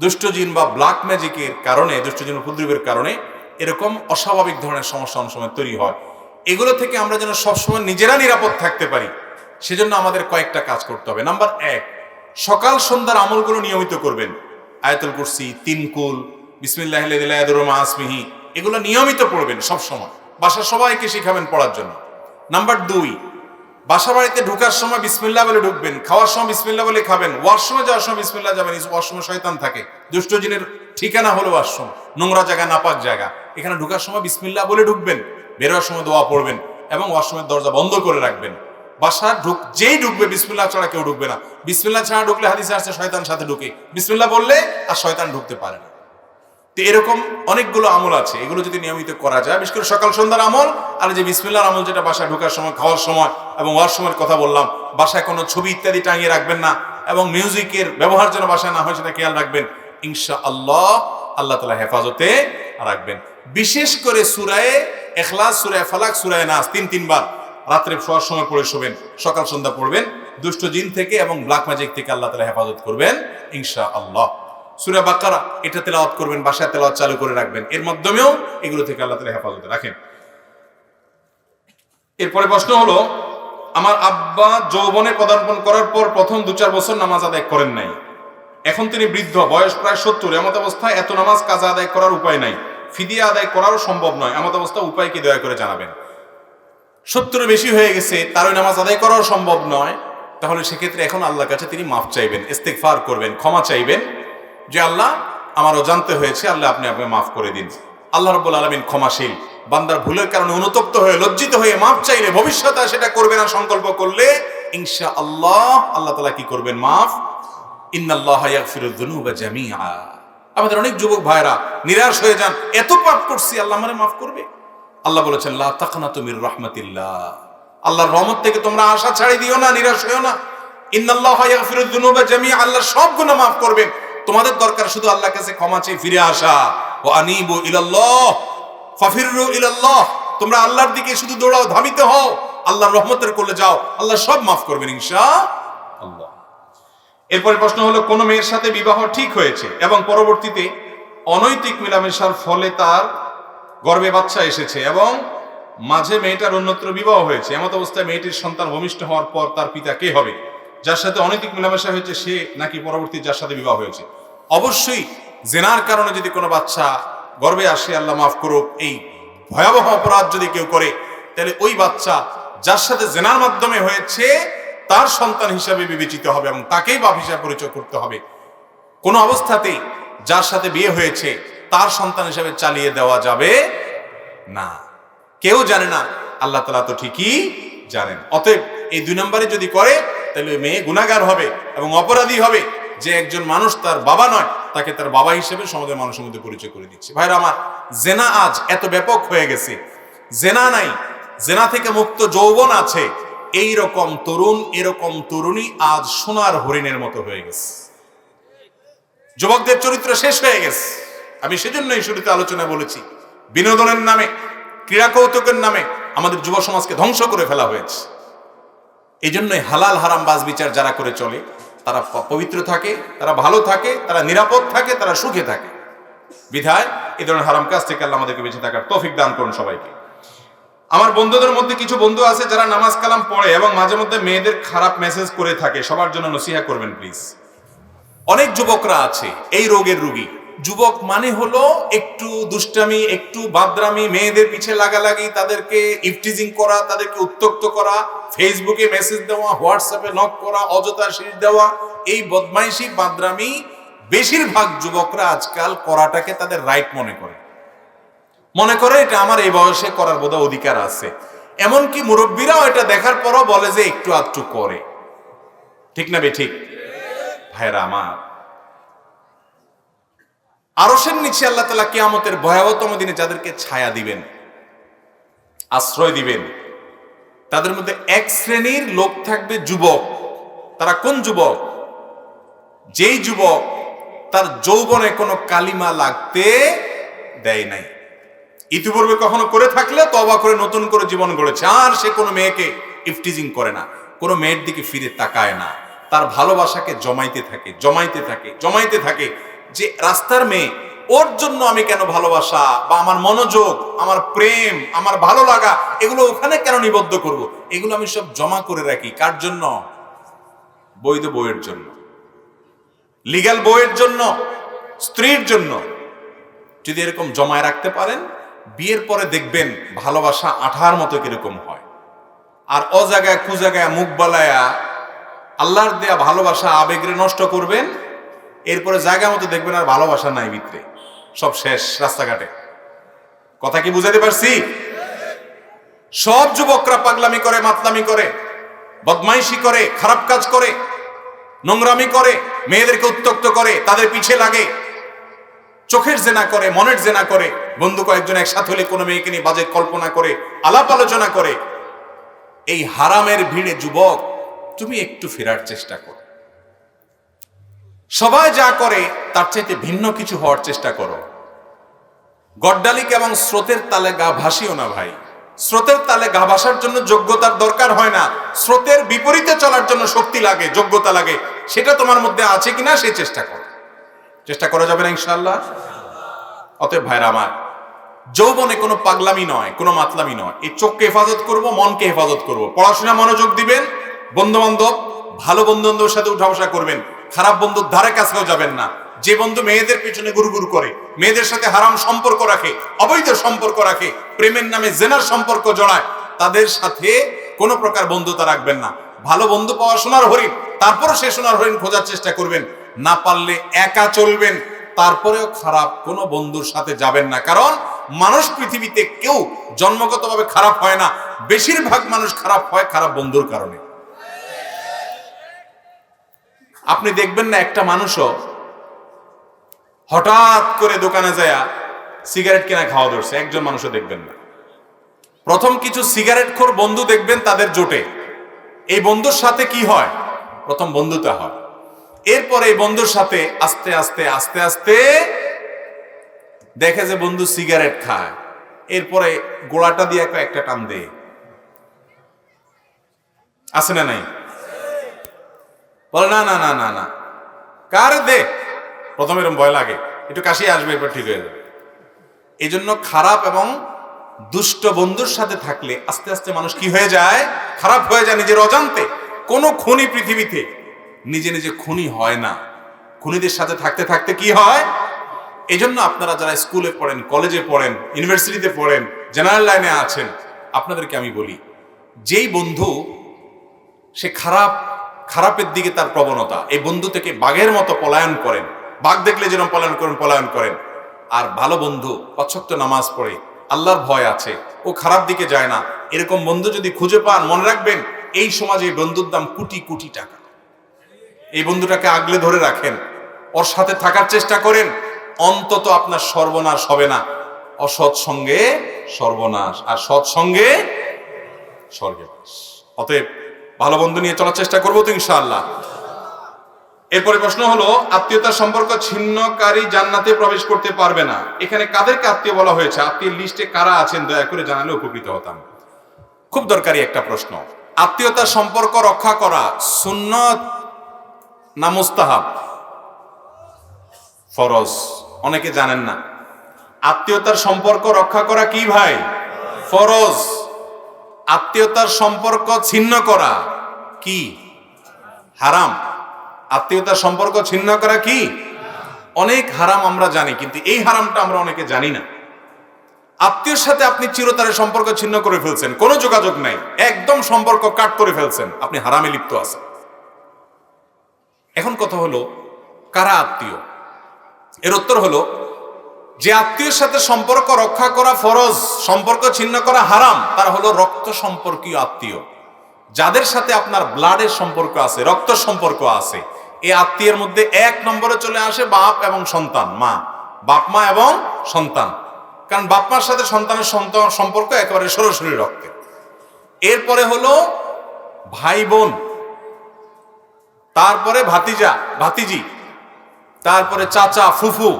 দুষ্টজিন বা ব্ল্যাক ম্যাজিকের কারণে, দুষ্টজিন উপদ্রবের কারণে এরকম অস্বাভাবিক ধরনের সমস্যা অনেক সময় তৈরি হয়। এগুলো থেকে আমরা যেন সবসময় নিজেরা নিরাপদ থাকতে পারি সেজন্য আমাদের কয়েকটা কাজ করতে হবে। নাম্বার 1, সকাল সন্ধ্যার আমলগুলো নিয়মিত করবেন। আয়াতুল কুরসি, 3 কুল, বিসমিল্লাহিল লা ইয়াদুররু মা ইসমিহি, এগুলো নিয়মিত পড়বেন সব সময়। বাসার সবাইকে শিখাবেন পড়ার জন্য। নাম্বার 2, বাসা বাড়িতে ঢোকার সময় বিসমিল্লাহ বলে ঢুকবেন, খাওয়ার সময় বিসমিল্লাহ বলে খাবেন, ওয়াশরুমে যাওয়ার সময় বিসমিল্লাহ যাবেন। ওয়াশরুমে শয়তান থাকে, দুষ্ট জিনের ঠিকানা হলো ওয়াশরুম, নোংরা জায়গা, নাপাক জায়গা। এখানে ঢোকার সময় বিসমিল্লাহ বলে ঢুকবেন, বেরোয়ার সময় দোয়া পড়বেন এবং ওয়াশরুমের দরজা বন্ধ করে রাখবেন। বাসা যেই ঢুকবে বিসমিল্লাহ ছাড়া কেউ ঢুকবে না। বিসমিল্লাহ ছাড়া ঢুকলে হাদিসে আসছে শয়তান সাথে ঢুকে, বিসমিল্লাহ বললে আর শয়তান ঢুকতে পারে না। তো এরকম অনেকগুলো আমল আছে, এগুলো যদি নিয়মিত করা যায়, বিশেষ করে সকাল সন্ধ্যার আমল আর যে বিসমিল্লাহর আমল, যেটা বাসায় ঢোকার সময়, খাওয়ার সময় এবং ওয়াশরুমের কথা বললাম। বাসায় কোনো ছবি ইত্যাদি টাঙিয়ে রাখবেন না এবং মিউজিকের ব্যবহার যেন বাসায় না হয় সেটা খেয়াল রাখবেন। ইনশাআল্লাহ আল্লাহ তাআলা হেফাজতে রাখবেন। বিশেষ করে সূরায়ে ইখলাস, সূরায়ে ফালাক, সূরায়ে নাস 3 বার রাত্রে শোয়ার সময় পড়ে শোবেন, সকাল সন্ধ্যা পড়বেন। দুষ্ট জিন থেকে এবং ব্ল্যাক ম্যাজিক থেকে আল্লাহ তাআলা হেফাজত করবেন ইনশাআল্লাহ। সূরা বাকারা এটা তেলাওয়াত করবেন, বাসায় তেলাওয়াত চালু করে রাখবেন, এর মাধ্যমেও এগুলো থেকে আল্লাহ তাআলা হেফাজতে রাখেন। এরপরে প্রশ্ন হলো, আমার আব্বা যৌবনে পদার্পণ করার পর প্রথম 2-4 বছর নামাজ আদায় করেন নাই। এখন তিনি বৃদ্ধ, বয়স প্রায় 70। এমত অবস্থায় এত নামাজ কাজা আদায় করার উপায় নাই, ফিদিয়া আদায় করারও সম্ভব নয়। এমত অবস্থা উপায় কি দয়া করে জানাবেন। 70 বেশি হয়ে গেছে, তার ওই নামাজ আদায় করাও সম্ভব নয়, তাহলে সেক্ষেত্রে এখন আল্লাহর কাছে তিনি মাফ চাইবেন, ইস্তেগফার করবেন, ক্ষমা চাইবেন যে আল্লাহ আমারও জানতে হয়েছে, আল্লাহ আপনি আমাকে মাফ করে দিন। আল্লাহ রাব্বুল আলামিন ক্ষমাশীল। বান্দার ভুলের কারণে অনুতপ্ত হয়ে, লজ্জিত হয়ে মাফ চাইলে, ভবিষ্যতে সেটা করবে না সংকল্প করলে ইনশাআল্লাহ আল্লাহ তাআলা কি করবেন? মাফ। ইন্নাল্লাহা ইয়াগফিরুয যুনুবা জামিআ। আমাদের অনেক যুবক ভাইরা নিরাশ হয়ে যান, এত পাপ করছি, আল্লাহ আমারে মাফ করবে? আল্লাহ বলেছেন, লা তাকনাতু মির রাহমাতিল্লাহ, আল্লাহর রহমত থেকে তোমরা আশা ছাড়ি দিও না, নিরাশ হইও না। ইন্নাল্লাহা ইয়াগফিরুয যুনুবা জামিআ, আল্লাহ সব গুনাহ মাফ করবেন। তোমাদের দরকার শুধু আল্লাহর কাছে ক্ষমা চেয়ে ফিরে আসা। ওয়া আনিবু ইলাল্লাহ ফাফিরু ইলাল্লাহ, তোমরা আল্লাহর দিকে শুধু দৌড়াও, ধাবিত হও, আল্লাহর রহমতের কোলে যাও, আল্লাহ সব মাফ করবেন ইনশাআল্লাহ। এরপরে প্রশ্ন হলো, কোন মেয়ের সাথে বিবাহ ঠিক হয়েছে এবং পরবর্তীতে অনৈতিক মেলামেশার ফলে তার গর্ভে বাচ্চা এসেছে এবং মাঝে মেয়েটার অন্যত্র বিবাহ হয়েছে। এমত অবস্থায় মেয়েটির সন্তান ভূমিষ্ঠ হওয়ার পর তার পিতা কে হবে? যার সাথে অনৈতিক মেলামেশা হয়েছে সে, নাকি পরবর্তী যার সাথে বিবাহ হয়েছে? অবশ্যই জেনার কারণে যদি কোনো বাচ্চা গর্ভে আসে, আল্লাহ মাফ করুক, এই ভয়াবহ অপরাধ যদি কেউ করে, তাহলে ওই বাচ্চা যার সাথে জেনার মাধ্যমে হয়েছে তার সন্তান হিসাবে বিবেচিত হবে এবং তাকেই বাপ হিসাবে পরিচয় করতে হবে। কোনো অবস্থাতেই যার সাথে বিয়ে হয়েছে তার সন্তান হিসাবে চালিয়ে দেওয়া যাবে না। কেউ জানে না, আল্লাহ তাআলা তো ঠিকই জানেন। অতএব এই 2 নম্বরে যদি করে তাহলে ওই মেয়ে গুনাহগার হবে এবং অপরাধী হবে, যে একজন মানুষ তার বাবা নয় তাকে তার বাবা হিসেবে সমাজের মানুষের মধ্যে পরিচয় করে দিচ্ছে। ভাইরা আমার, জেনা আজ এত ব্যাপক হয়ে গেছে, জেনা নাই, জেনা থেকে মুক্ত যৌবন আছে, এই রকম তরুণ এরকম তরুণী আজ সোনার হরিণের মতো হয়ে গেছে। যুবকদের চরিত্র শেষ হয়ে গেছে। আমি সেজন্যই শুরুতে আলোচনা বলেছি, বিনোদনের নামে, ক্রীড়া কৌতুকের নামে আমাদের যুব সমাজকে ধ্বংস করে ফেলা হয়েছে। এই জন্যই হালাল হারাম বাজ বিচার যারা করে চলে তারা পবিত্র থাকে, তারা ভালো থাকে, তারা নিরাপদ থাকে, তারা সুখে থাকে। বিধায় এই ধরনের হারাম কাজ থেকে আল্লাহ আমাদেরকে বেঁচে থাকার তৌফিক দান করুন সবাইকে। আমার বন্ধুদের মধ্যে কিছু বন্ধু আছে যারা নামাজ কালাম পড়ে এবং মাঝে মধ্যে মেয়েদের খারাপ মেসেজ করে থাকে, সবার জন্য নসিহা করবেন প্লিজ। অনেক যুবকরা আছে এই রোগের রোগী। যুবক মানে হলো একটু দুষ্টামি, একটু বাদরামি, মেয়েদের পিছে লাগালাগি, তাদেরকে ইফটিজিং করা, তাদেরকে উত্ত্যক্ত করা, ফেসবুকে মেসেজ দেওয়া, হোয়াটসঅ্যাপে নক করা, অযথা শীষ দেওয়া, এই বদমাইশি বাদরামি বেশিরভাগ যুবকরা আজকাল করাটাকে তাদের রাইট মনে করে এটা আমার এই বয়সে করার বোধহয় অধিকার আছে। এমনকি মুরব্বীরাও এটা দেখার পরও বলে যে একটু আধটু করে। ঠিক না বে ঠিক? ভাইরা আমার, আরশের নিচে আল্লাহ তাআলা কিয়ামতের ভয়াবহতম দিনে যাদেরকে ছায়া দিবেন, আশ্রয় দিবেন, তাদের মধ্যে এক শ্রেণীর লোক থাকবে যুবক। তারা কোন যুবক? যেই যুবক তার যৌবনে কোনো কালিমা লাগতে দেয় নাই, ইতিপূর্বে কখনো করে থাকলে তওবা করে নতুন করে জীবন গড়েছে, আর সে কোনো মেয়েকে ইফটিজিং করে না, কোনো মেয়ের দিকে ফিরে তাকায় না, তার ভালোবাসাকে জমাইতে থাকে যে রাস্তার মেয়ে, ওর জন্য আমি কেন ভালোবাসা বা আমার মনোযোগ, আমার প্রেম, আমার ভালো লাগা এগুলো ওখানে কেন নিবদ্ধ করব? এগুলো আমি সব জমা করে রাখি। কার জন্য? বৈধ বউয়ের জন্য, লিগ্যাল বউয়ের জন্য, স্ত্রীর জন্য। যদি এরকম জমায় রাখতে পারেন, বিয়ের পরে দেখবেন ভালোবাসা আঠার মতো কিরকম হয়। আর অজাগায় কুজাগায় মুখ বালায়া আল্লাহর দেয়া ভালোবাসা আবেগরে নষ্ট করবেন, এরপরে জায়গা মতো দেখবেন আর ভালোবাসা নাই ভিতরে, সব শেষ রাস্তাঘাটে। কথা কি বুঝাতে পারছি? সব যুবকরা পাগলামি করে, মাতলামি করে, বদমাইশি করে, খারাপ কাজ করে, নোংরামি করে, মেয়েদেরকে উত্ত্যক্ত করে, তাদের পিছে লাগে, চোখের জেনা করে, মনের জেনা করে, বন্ধু কয়েকজন একসাথে হলে কোনো মেয়েকে নিয়ে বাজে কল্পনা করে, আলাপ আলোচনা করে। এই হারামের ভিড়ে যুবক তুমি একটু ফেরার চেষ্টা করো। সবাই যা করে তার চাইতে ভিন্ন কিছু হওয়ার চেষ্টা করো। গড্ডালিক এবং স্রোতের তালে গা ভাসিও না ভাই। স্রোতের তালে গা ভাসার জন্য যোগ্যতার দরকার হয় না, স্রোতের বিপরীতে চলার জন্য শক্তি লাগে, যোগ্যতা লাগে। সেটা তোমার মধ্যে আছে কিনা সেই চেষ্টা করো। চেষ্টা করা যাবে না ইনশাআল্লাহ? অতএব ভাইরা আমার, যৌবনে কোনো পাগলামি নয়, কোনো মাতলামি নয়। এই চোখকে হেফাজত করব, মনকে হেফাজত করব, পড়াশোনা মনোযোগ দিবেন, বন্ধু বান্ধব ভালো বন্ধু বান্ধবের সাথে উঠা বসা করবেন, খারাপ বন্ধুর ধারে কাছেও যাবেন না। যে বন্ধু মেয়েদের পিছনে গুরুগুরু করে, মেয়েদের সাথে হারাম সম্পর্ক রাখে, অবৈধ সম্পর্ক রাখে, প্রেমের নামে জেনার সম্পর্ক জড়ায়, তাদের সাথে কোনো প্রকার বন্ধুতা রাখবেন না। ভালো বন্ধু পাওয়া সোনার হরিণ, তারপরও সে সোনার হরিণ খোঁজার চেষ্টা করবেন। না পারলে একা চলবেন, তারপরেও খারাপ কোনো বন্ধুর সাথে যাবেন না। কারণ মানুষ পৃথিবীতে কেউ জন্মগতভাবে খারাপ হয় না, বেশিরভাগ মানুষ খারাপ হয় খারাপ বন্ধুর কারণে। আপনি দেখবেন না একটা মানুষও হঠাৎ করে দোকানে যায় সিগারেট কেনা খাওয়া ধরছে, একজন মানুষও দেখবেন না। প্রথম কিছু সিগারেট খোর বন্ধু দেখবেন তাদের জোটে, এই বন্ধুর সাথে কি হয়? প্রথম বন্ধুতা হয়, এরপরে এই বন্ধুর সাথে আস্তে আস্তে আস্তে আস্তে দেখে যে বন্ধু সিগারেট খায়, এরপরে গোড়াটা দিয়ে একটা টান দেয়। আছে না নাই? বলে না না না না না, কার দে। প্রথমে এরকম ভয় লাগে, একটু কাশি আসবে, এরপর ঠিক হয়ে যাবে। এই জন্য খারাপ এবং দুষ্ট বন্ধুর সাথে থাকলে আস্তে আস্তে মানুষ কি হয়ে যায়? খারাপ হয়ে যায় নিজের অজান্তে। কোনো খুনি পৃথিবীতে নিজে নিজে খুনি হয় না, খুনিদের সাথে থাকতে থাকতে কি হয়? এই জন্য আপনারা যারা স্কুলে পড়েন, কলেজে পড়েন, ইউনিভার্সিটিতে পড়েন, জেনারেল লাইনে আছেন, আপনাদেরকে আমি বলি, যেই বন্ধু সে খারাপের দিকে তার প্রবণতা, এই বন্ধু থেকে বাঘের মতো পলায়ন করেন, বাঘ দেখলে যেরকম পলায়ন করেন। আর ভালো বন্ধু ৫ ওয়াক্ত নামাজ পড়ে, আল্লাহর ভয় আছে, ও খারাপ দিকে যায় না, এরকম বন্ধু যদি খুঁজে পান, মনে রাখবেন এই সমাজে এই বন্ধুর দাম কোটি কোটি টাকা। এই বন্ধুটাকে আগলে ধরে রাখেন, ওর সাথে থাকার চেষ্টা করেন, অন্তত আপনার সর্বনাশ হবে না। অসৎ সঙ্গে সর্বনাশ, আর সৎ সঙ্গে স্বর্গে বাস। অতএব ভালো বন্ধু নিয়ে চলার চেষ্টা করবো তো ইনশাআল্লাহ। এরপরে প্রশ্ন হলো, আত্মীয়তার সম্পর্ক ছিন্নকারী জান্নাতে প্রবেশ করতে পারবে না। এখানে কাদেরকে আত্মীয় বলা হয়েছে? আত্মীয়ের লিস্টে কারা আছেন দয়া করে জানালে উপকৃত হতাম। খুব দরকারি একটা প্রশ্ন। আত্মীয়তার সম্পর্ক রক্ষা করা সুন্নত না মুস্তাহাব? ফরজ। অনেকে জানেন না আত্মীয়তার সম্পর্ক রক্ষা করা কি ভাই? ফরজ। আত্মীয়তার সম্পর্ক ছিন্ন করা কি? হারাম। আত্মীয়তার সম্পর্ক ছিন্ন করা কি? অনেক হারাম আমরা জানি, কিন্তু এই হারামটা আমরা অনেকে জানি না। আত্মীয়র সাথে আপনি চিরতরে সম্পর্ক ছিন্ন করে ফেলছেন, কোনো যোগাযোগ নাই, একদম সম্পর্ক কাট করে ফেলছেন, আপনি হারামে লিপ্ত আছেন। এখন কথা হলো, কারা আত্মীয়? এর উত্তর হলো, যে আত্মীয়ের সাথে সম্পর্ক রক্ষা করা ফরজ, সম্পর্ক ছিন্ন করা হারাম, তারা হলো রক্ত সম্পর্কীয় আত্মীয়। যাদের সাথে আপনার ব্লাডের সম্পর্ক আছে, রক্ত সম্পর্ক আছে, এই আত্মীয়ের মধ্যে ১ নম্বরে চলে আসে বাপ এবং সন্তান, বাপ মা এবং সন্তান। কারণ বাপ মার সাথে সন্তানের সম্পর্ক একেবারে সরাসরি রক্তের। এরপরে হলো ভাই বোন, তারপরে ভাতিজা ভাতিজি, তারপরে চাচা ফুফু,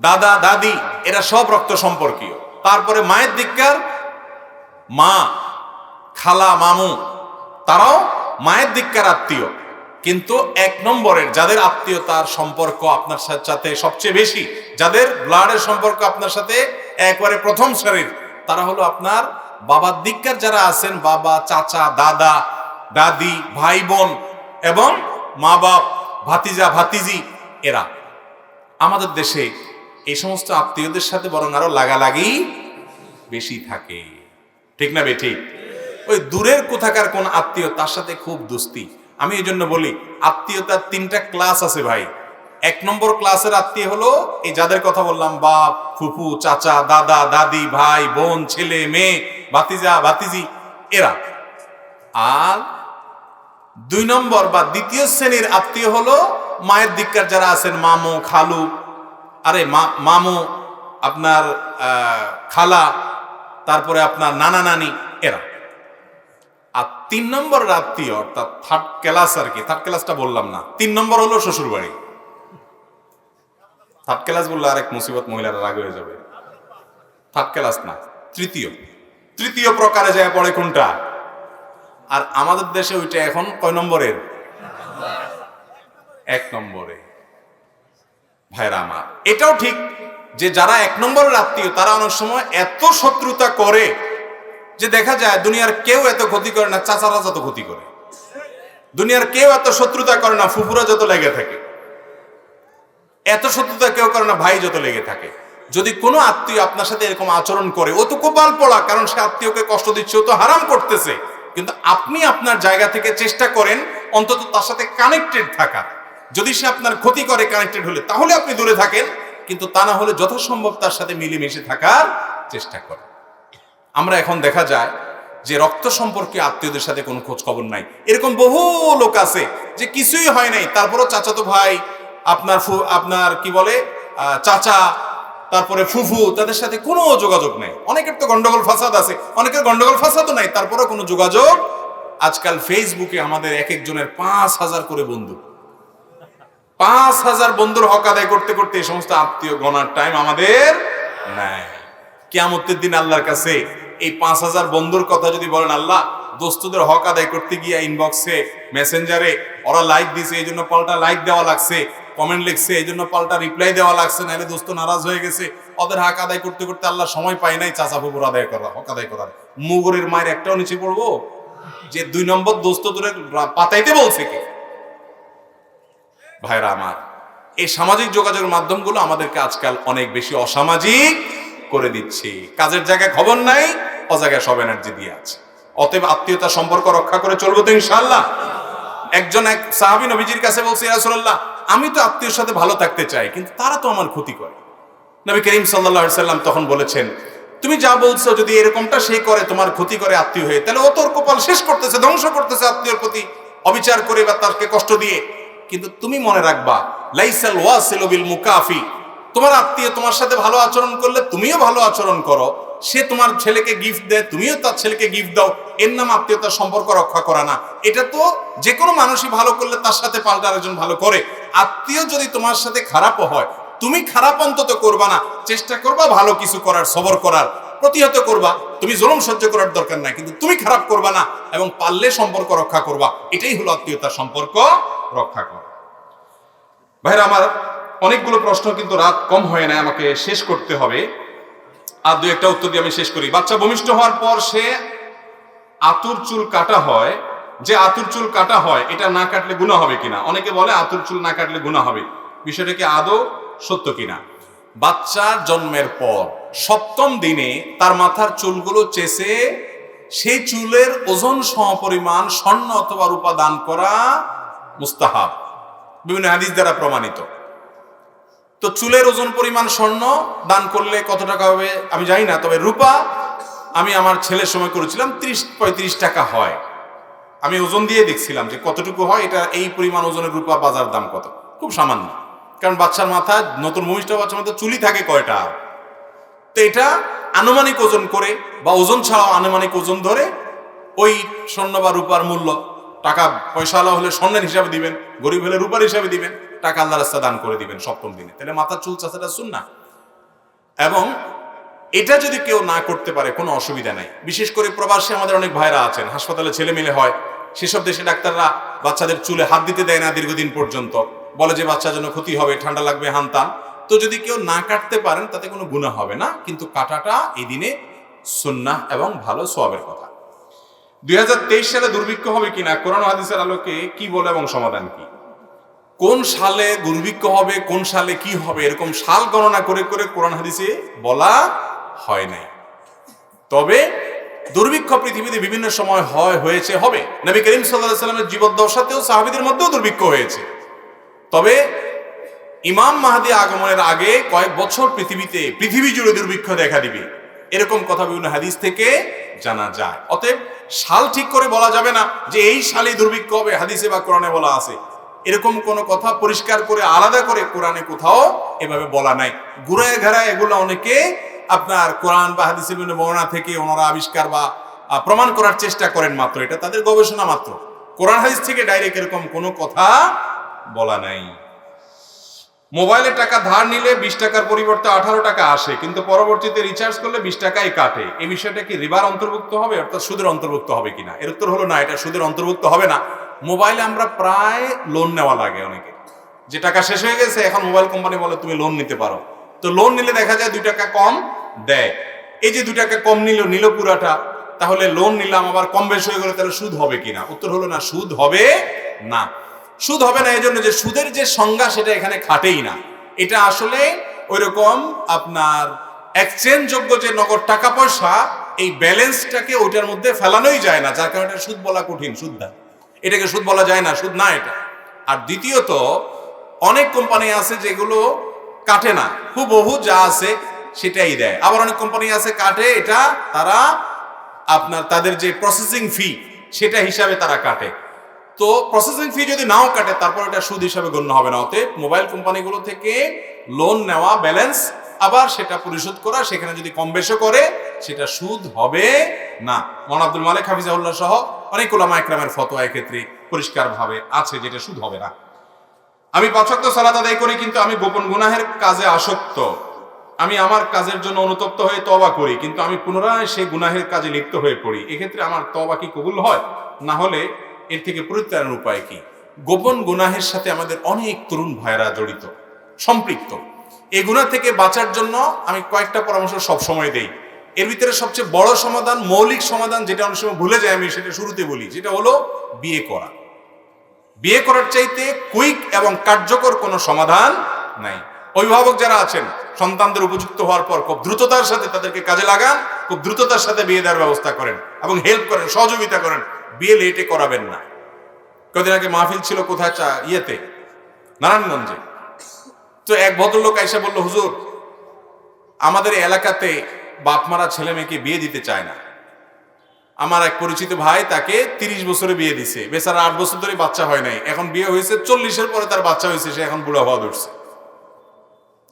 দাদা দাদি, এরা সব রক্ত সম্পর্কীয়। তারপরে মায়ের দিককার মা, খালা, মামু, তারাও মায়ের দিককার আত্মীয়। কিন্তু ১ নম্বরের যাদের আত্মীয়তার সম্পর্ক আপনার সাথে সবচেয়ে বেশি, যাদের ব্লাডের সম্পর্ক আপনার সাথে একবারে প্রথম সারির, তারা হলো আপনার বাবার দিককার যারা আছেন, বাবা, চাচা, দাদা, দাদি, ভাই বোন এবং মা বাপ, ভাতিজা ভাতিজি, এরা। আমাদের দেশে এই সমস্ত আত্মীয়দের সাথে বরং আরো লাগালাগি বেশি থাকে, ঠিক না বেঠিক? ওই দূরের কোথাকার কোন আত্মীয়, তার সাথে খুব দোস্তি। আমি এই জন্য বলি, আত্মীয়তার ৩টা ক্লাস আছে ভাই। ১ নম্বর ক্লাসের আত্মীয় হলো এই যাদের কথা বললাম, বাপ, ফুফু, চাচা, দাদা, দাদি, ভাই বোন, ছেলে মেয়ে, ভাতিজা ভাতিজি, এরা। আর ২ নম্বর বা দ্বিতীয় শ্রেণীর আত্মীয় হলো মায়ের দিককার যারা আছেন, মামু, খালু, মামু, আপনার খালা, তারপরে আপনার নানা নানি, এরা। আর ৩ নম্বরের আত্মীয়, অর্থাৎ 3rd ক্লাস আর কি, 3rd ক্লাসটা বললাম না, ৩ নম্বর হলো শ্বশুর বাড়ি। 3rd ক্লাস বললে আরেক মুসিবত, মহিলারা রাগ হয়ে যাবে। 3rd ক্লাস না, তৃতীয় প্রকারে যায় পড়ে কোনটা? আর আমাদের দেশে ওইটা এখন কয় নম্বরের? ১ নম্বরে। ভাইরা আমার, এটাও ঠিক যে যারা ১ নম্বরের আত্মীয়, তারা অনেক সময় এত শত্রুতা করে যে দেখা যায় দুনিয়ার কেউ এত ক্ষতি করে না, চাচারা যত ক্ষতি করে। দুনিয়ার কেউ এত শত্রুতা করে না, ফুফুরা যত লেগে থাকে। এত শত্রুতা কেউ করে না, ভাই যত লেগে থাকে। যদি কোনো আত্মীয় আপনার সাথে এরকম আচরণ করে, ও তো কপাল পড়া, কারণ সে আত্মীয়কে কষ্ট দিচ্ছে, ও তো হারাম করতেছে। কিন্তু আপনি আপনার জায়গা থেকে চেষ্টা করেন অন্তত তার সাথে কানেক্টেড থাকার। যদি সে আপনার ক্ষতি করে কানেক্টেড হলে, তাহলে আপনি দূরে থাকেন, কিন্তু তা না হলে যথাসম্ভব তার সাথে মিলেমিশে থাকার চেষ্টা করেন। আমরা এখন দেখা যায় যে রক্ত সম্পর্কে আত্মীয়দের সাথে কোনো খোঁজ খবর নাই। এরকম বহু লোক আছে যে কিছুই হয় নাই, তারপরও চাচাতো ভাই, আপনার কি বলে চাচা, তারপরে ফুফু, তাদের সাথে কোনো যোগাযোগ নেই। অনেকের তো গন্ডগোল ফাসাদ আছে, অনেকের গন্ডগোল ফাসাদও নাই, তারপরেও কোনো যোগাযোগ। আজকাল ফেসবুকে আমাদের এক একজনের ৫,০০০ করে বন্ধু, ৫,০০০ বন্ধুর হক আদায় করতে করতে এই সমস্ত আত্মীয় গণার টাইম আমাদের নাই। কিয়ামতের দিন আল্লাহর কাছে এই ৫,০০০ বন্ধুর কথা যদি বলেন, আল্লাহ, দোস্তদের হক আদায় করতে গিয়ে ইনবক্সে, মেসেঞ্জারে ওরা লাইক দিছে, এই জন্য পাল্টা লাইক দেওয়া লাগছে, কমেন্ট লিখছে, এই জন্য পাল্টা রিপ্লাই দেওয়া লাগছে, নাহলে দোস্ত নারাজ হয়ে গেছে, ওদের হক আদায় করতে করতে আল্লাহ সময় পায় নাই চাচা ফুপুর আদায় করা, হক আদায় করার। মুগুরের মায়ের একটাও নিচে পড়বো যে ২ নম্বর দোস্ত দূরে পাতাইতে বলছে কে? ভাইরা আমার, এই সামাজিক যোগাযোগের মাধ্যমগুলো আমাদেরকে আজকাল অনেক বেশি অসামাজিক করে দিচ্ছে। কাজের জায়গায় খবর নাই, অজায়গায় সব এনার্জি দিয়ে আছে। অতএব আত্মীয়তার সম্পর্ক রক্ষা করে চলবো তো ইনশাআল্লাহ। একজন এক সাহাবী নবীজির কাছে বলছে, ইয়া রাসূলুল্লাহ, আমি তো আত্মীয়র সাথে ভালো থাকতে চাই, কিন্তু তারা তো আমার ক্ষতি করে। নবী করিম সাল্লাল্লাহু আলাইহি সাল্লাম তখন বলেছেন, তুমি যা বলছো যদি এরকমটা সে করে, তোমার ক্ষতি করে আত্মীয় হয়ে, তাহলে ও তোর কপাল শেষ করতেছে, ধ্বংস করতেছে আত্মীয়র প্রতি অবিচার করে বা তাকে কষ্ট দিয়ে। কিন্তু তুমি মনে রাখবা, লাইসাল ওয়াসিলু বিল মুকাফি, তোমার আত্মীয় তোমার সাথে ভালো আচরণ করলে তুমিও ভালো আচরণ করো, সে তোমার ছেলেকে গিফট দেয় তুমিও তার ছেলেকে গিফট দাও, এর নাম আত্মীয়তার সম্পর্ক রক্ষা করা না। এটা তো যে কোনো মানুষই ভালো করলে তার সাথে পাল্টা আরেকজন ভালো করে। আত্মীয় যদি তোমার সাথে খারাপও হয়, তুমি খারাপ অন্তত করবা না, চেষ্টা করবা ভালো কিছু করার, সবর করার, প্রতিহত করবা। তুমি জুলুম সহ্য করার দরকার নাই, কিন্তু তুমি খারাপ করবা না এবং পারলে সম্পর্ক রক্ষা করবা। এটাই হলো আত্মীয়তার সম্পর্ক রক্ষা করা। ভাইরা আমার, অনেকগুলো প্রশ্ন, কিন্তু রাত কম হয় না, আমাকে শেষ করতে হবে। আর দুই একটা উত্তর দিয়ে আমি শেষ করি। বাচ্চা ভূমিষ্ঠ হওয়ার পর সে আতুর চুল কাটা হয়, যে আতুর চুল কাটা হয় এটা না কাটলে গুনাহ হবে কিনা? অনেকে বলে আতুর চুল না কাটলে গুনাহ হবে, বিষয়টা কি আদৌ সত্য কিনা? বাচ্চার জন্মের পর 7ম দিনে তার মাথার চুলগুলো চেঁচে সেই চুলের ওজন সমপরিমাণ স্বর্ণ অথবা রূপা দান করা মুস্তাহাব, বিভিন্ন হাদিস দ্বারা প্রমাণিত। তো চুলের ওজন পরিমাণ স্বর্ণ দান করলে কত টাকা হবে আমি জানি না, তবে রূপা আমি আমার ছেলের সময় করেছিলাম 30-35 টাকা হয়। আমি ওজন দিয়ে দেখছিলাম যে কতটুকু হয়, এটা এই পরিমাণ ওজনের রূপা বাজার দাম কত, খুব সামান্য। কারণ বাচ্চার মাথায়, নতুন ভূমিষ্ঠ বাচ্চার মাথায় চুলি থাকে কয়টা, তো এটা আনুমানিক ওজন করে বা ওজন ছাড়াও আনুমানিক ওজন ধরে ওই স্বর্ণ বা রূপার মূল্য, টাকা পয়সাওয়ালা হলে স্বর্ণের হিসাবে দিবেন, গরিব হলে রূপার হিসাবে দিবেন, টাকা আল্লাহর রাস্তায় দান করে দিবেন 7ম দিনে। তাহলে মাথার চুল চাচাটা সুন্নাহ। এবং এটা যদি কেউ না করতে পারে কোনো অসুবিধা নাই। বিশেষ করে প্রবাসী আমাদের অনেক ভাইরা আছেন, হাসপাতালে ছেলে মেলে হয়, সেসব দেশে ডাক্তাররা বাচ্চাদের চুলে হাত দিতে দেয় না দীর্ঘদিন পর্যন্ত, বলে যে বাচ্চার জন্য ক্ষতি হবে, ঠান্ডা লাগবে, হানতান। তো যদি কেউ না কাটতে পারেন তাতে কোনো গুনাহ হবে না, কিন্তু কাটাটা এই দিনে সুন্নাহ এবং ভালো সওয়াবের কথা। 2023 সালে দুর্ভিক্ষ হবে কিনা, কোরআন ও হাদিসের আলোকে কি বলে এবং সমাধান কি? কোন সালে দুর্ভিক্ষ হবে, কোন সালে কি হবে, এরকম সাল গণনা করে করে কোরআন হাদিসে বলা হয় নাই। তবে দুর্ভিক্ষ পৃথিবীতে বিভিন্ন সময় হয়েছে, হবে। নবী করিম সাল্লাল্লাহু আলাইহি ওয়াসাল্লামের জীবদ্দশাতেও সাহাবীদের মধ্যেও দুর্ভিক্ষ হয়েছে। তবে ইমাম মাহদী আগমনের আগে কয়েক বছর পৃথিবী জুড়ে দুর্ভিক্ষ দেখা দিবে, এরকম কথা বিভিন্ন হাদিস থেকে জানা যায়। অতএব সাল ঠিক করে বলা যাবে না যে এই সালে দুর্ভিক্ষ হবে, হাদিসে বা কোরআনে বলা আছে, এরকম কোন কথা পরিষ্কার করে আলাদা করে কোরআনে কোথাও এভাবে বলা নাই। ঘুরায় ঘেরায় এগুলো অনেকে আপনার কোরআন বা হাদিসের বিভিন্ন বর্ণনা থেকে ওনারা আবিষ্কার বা প্রমাণ করার চেষ্টা করেন মাত্র, এটা তাদের গবেষণা মাত্র। কোরআন হাদিস থেকে ডাইরেক্ট এরকম কোনো কথা বলা নাই। মোবাইলে টাকা ধার নিলে 20 টাকার পরিবর্তে 18 টাকা আসে, কিন্তু পরবর্তীতে রিচার্জ করলে 20 টাকাই কাটে, এই বিষয়টা কি রিবার অন্তর্ভুক্ত হবে, অর্থাৎ সুদের অন্তর্ভুক্ত হবে কিনা? এর উত্তর হলো না, এটা সুদের অন্তর্ভুক্ত হবে না। মোবাইলে আমরা প্রায় লোন নেওয়া লাগে অনেকে, যে টাকা শেষ হয়ে গেছে এখন মোবাইল কোম্পানি বলে তুমি লোন নিতে পারো, তো লোন নিলে দেখা যায় 2 টাকা কম দেয়। এই যে 2 টাকা কম নিল পুরাটা, তাহলে লোন নিলাম আবার কম বেশি হয়ে গেলে তাহলে সুদ হবে কিনা? উত্তর হলো না, সুদ হবে না। সুদ হবে না এই জন্য যে সুদের যে সংজ্ঞা সেটা এখানে খাটেই না। এটা আসলে ওইরকম আপনার এক্সচেঞ্জ যোগ্য যে নগদ টাকা পয়সা, এই ব্যালেন্সটাকে ওইটার মধ্যে ফেলানোই যায় না, যার কারণে সুদ বলা কঠিন। সুদ না, এটাকে সুদ বলা যায় না, সুদ না এটা। আর দ্বিতীয়ত, অনেক কোম্পানি আছে যেগুলো কাটে না, হুবহু যা আছে সেটাই দেয়। আবার অনেক কোম্পানি আছে কাটে, এটা তারা আপনার তাদের যে প্রসেসিং ফি সেটা হিসাবে তারা কাটে। তো প্রসেসিং ফি যদি নাও কাটে তারপর এটা সুদ হিসাবে গণ্য হবে না। অতএব মোবাইল কোম্পানিগুলো থেকে লোন নেওয়া, ব্যালেন্স আবার সেটা পরিশোধ করা, সেখানে যদি কম বেশি করে সেটা সুদ হবে না। মাওলানা আব্দুল মালিক হাফিজাহুল্লাহ সহ অনেক উলামা ইকরামের ফতোয়া এক্ষেত্রে পরিষ্কারভাবে আছে যেটা সুদ হবে না। আমি 5 ওয়াক্ত সালাত আদায় করি, কিন্তু আমি গোপন গুনাহের কাজে আসক্ত। আমি আমার কাজের জন্য অনুতপ্ত হয়ে তওবা করি, কিন্তু আমি পুনরায় সেই গুনাহের কাজে লিপ্ত হয়ে পড়ি। এক্ষেত্রে আমার তওবা কি কবুল হয়? না হলে এর থেকে পরিত্রাণের উপায় কি? গোপন গুনাহের সাথে আমাদের অনেক তরুণ ভাইরা জড়িত, সম্পৃক্ত। এই গুনাহ থেকে বাঁচার জন্য আমি কয়েকটা পরামর্শ সবসময় দেই। এর ভিতরে সবচেয়ে বড় সমাধান, মৌলিক সমাধান, যেটা অনেক সময় ভুলে যাই আমি, সেটা শুরুতে বলি, যেটা হলো বিয়ে করা। বিয়ে করার চাইতে কুইক এবং কার্যকর কোনো সমাধান নাই। অভিভাবক যারা আছেন, সন্তানদের উপযুক্ত হওয়ার পর খুব দ্রুততার সাথে তাদেরকে কাজে লাগান, খুব দ্রুততার সাথে বিয়ে দেওয়ার ব্যবস্থা করেন। এবং হেল্প করেন, সহযোগিতা করেন। বিয়ে লেটে করাবেন না। কদিন আগে মাহফিল ছিল কোথায়, ইয়েতে নারায়ণগঞ্জে। তো এক ভদ্রলোক আইসা বলল, হুজুর আমাদের এলাকাতে বাপ মারা ছেলে মেয়েকে বিয়ে দিতে চায় না। আমার এক পরিচিত ভাই তাকে 30 বছরে বিয়ে দিছে, বেচারা 8 বছর ধরে বাচ্চা হয় নাই, এখন বিয়ে হয়েছে 40-এর পরে তার বাচ্চা হয়েছে, সে এখন বুড়া হওয়া ধরছে।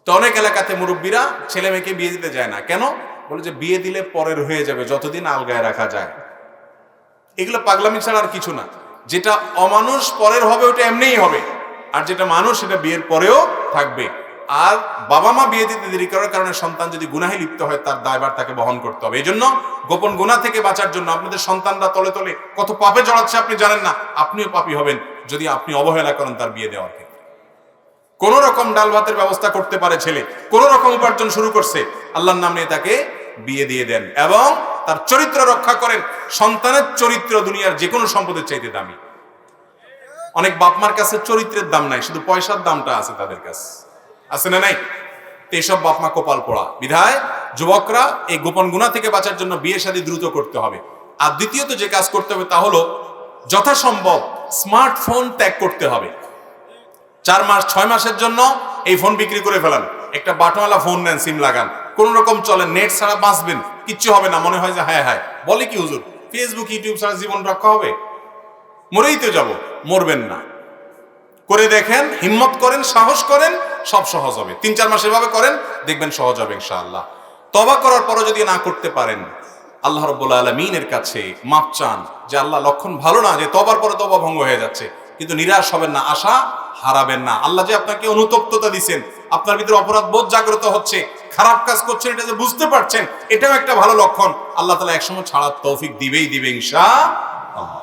তো অনেক এলাকাতে মুরব্বীরা ছেলে মেয়েকে বিয়ে দিতে যায় না। কেন? বলে যে বিয়ে দিলে পরের হয়ে যাবে, যতদিন আলগায় রাখা যায়। এগুলো পাগলামি ছাড়া আর কিছু না। যেটা অমানুষ পরের হবে ওটা এমনিই হবে, আর যেটা মানুষ সেটা বিয়ের পরেও থাকবে। আর বাবা মা বিয়ে দিতে দেরি করার কারণে সন্তান যদি গুনাহে লিপ্ত হয়, তার দায়ভার তাকে বহন করতে হবে। এই জন্য গোপন গুনাহ থেকে বাঁচার জন্য আপনাদের সন্তানরা তলে তলে কত পাপে জড়াচ্ছে আপনি জানেন না, আপনিও পাপী হবেন যদি আপনি অবহেলা করেন তার বিয়ে দেওয়ার ক্ষেত্রে। কোন রকম ডাল ভাতের ব্যবস্থা করতে পারে ছেলে, কোন রকম উপার্জন শুরু করছে, আল্লাহর নাম নিয়ে তাকে বিয়ে দিয়ে দেন এবং তার চরিত্র রক্ষা করেন। সন্তানের চরিত্র দুনিয়ার যে কোনো সম্পদের চাইতে দামি। অনেক বাপমার কাছে চরিত্রের দাম নাই, শুধু পয়সার দামটা আছে তাদের কাছে, আছে না নাই? এইসব বাপমা কপাল পোড়া। বিধায় যুবকরা এই গোপন গুনাহ থেকে বাঁচার জন্য বিয়ে শাদী দ্রুত করতে হবে। আর দ্বিতীয়ত যে কাজ করতে হবে তা হলো যথাসম্ভব স্মার্টফোন ত্যাগ করতে হবে। 4 মাস 6 মাসের জন্য এই ফোন বিক্রি করে ফেলান, একটা বাটনওয়ালা ফোন নেন, সিম লাগান, কোন রকম চলেন, নেট ছাড়া বাঁচবেন, কিচ্ছু হবে না। মনে হয় যে হায় হায়, বলে কি হুজুর ফেসবুক ইউটিউব ছাড়া জীবন রক্ষা হবে? মরেই তো যাব। মরবেন না, করে দেখেন, হিম্মত করেন, সাহস করেন, সব সহজ হবে। 3-4 মাস এভাবে করেন, দেখবেন সহজ হবে ইনশাআল্লাহ। তওবা করার পরও যদি না করতে পারেন, আল্লাহ রাব্বুল আলামিনের কাছে মাপ চান যে আল্লাহ, লক্ষণ ভালো না যে তওবার পরে তওবা ভঙ্গ হয়ে যাচ্ছে, কিন্তু নিরাশ হবেন না, আশা হারাবেন না। আল্লাহ যে আপনাকে অনুতপ্ততা দিচ্ছেন, আপনার ভিতরে অপরাধ বোধ জাগ্রত হচ্ছে, খারাপ কাজ করছেন এটা যে বুঝতে পারছেন, এটাও একটা ভালো লক্ষণ। আল্লাহ তাআলা একসময় ছাড়ার তৌফিক দিবেই দিবে ইনশাআল্লাহ।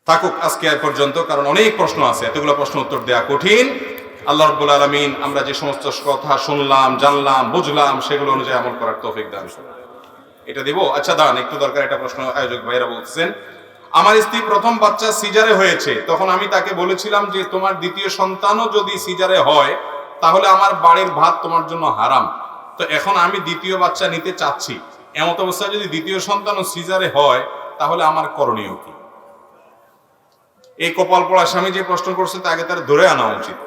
থাকুক আজকে এ পর্যন্ত, কারণ অনেক প্রশ্ন আছে, এতগুলো প্রশ্ন উত্তর দেওয়া কঠিন। আল্লাহ রাব্বুল আলামিন আমরা যে সমস্ত কথা শুনলাম, জানলাম, বুঝলাম, সেগুলো অনুযায়ী আমল করার তৌফিক দান করুন। এটা দিব। আচ্ছা দাঁড়ান, একটু দরকার, একটা প্রশ্ন আয়োজক ভাইরা বলছেন, আমার স্ত্রী প্রথম বাচ্চা সিজারে হয়েছে, তখন আমি তাকে বলেছিলাম যে তোমার দ্বিতীয় সন্তানও যদি সিজারে হয় তাহলে আমার বাড়ির ভাত তোমার জন্য হারাম। তো এখন আমি দ্বিতীয় বাচ্চা নিতে চাচ্ছি, এমত অবস্থায় যদি দ্বিতীয় সন্তানও সিজারে হয় তাহলে আমার করণীয় কি? এই কপাল পোড়া স্বামী যে প্রশ্ন করছে তা আগে তার ধরে আনা উচিত,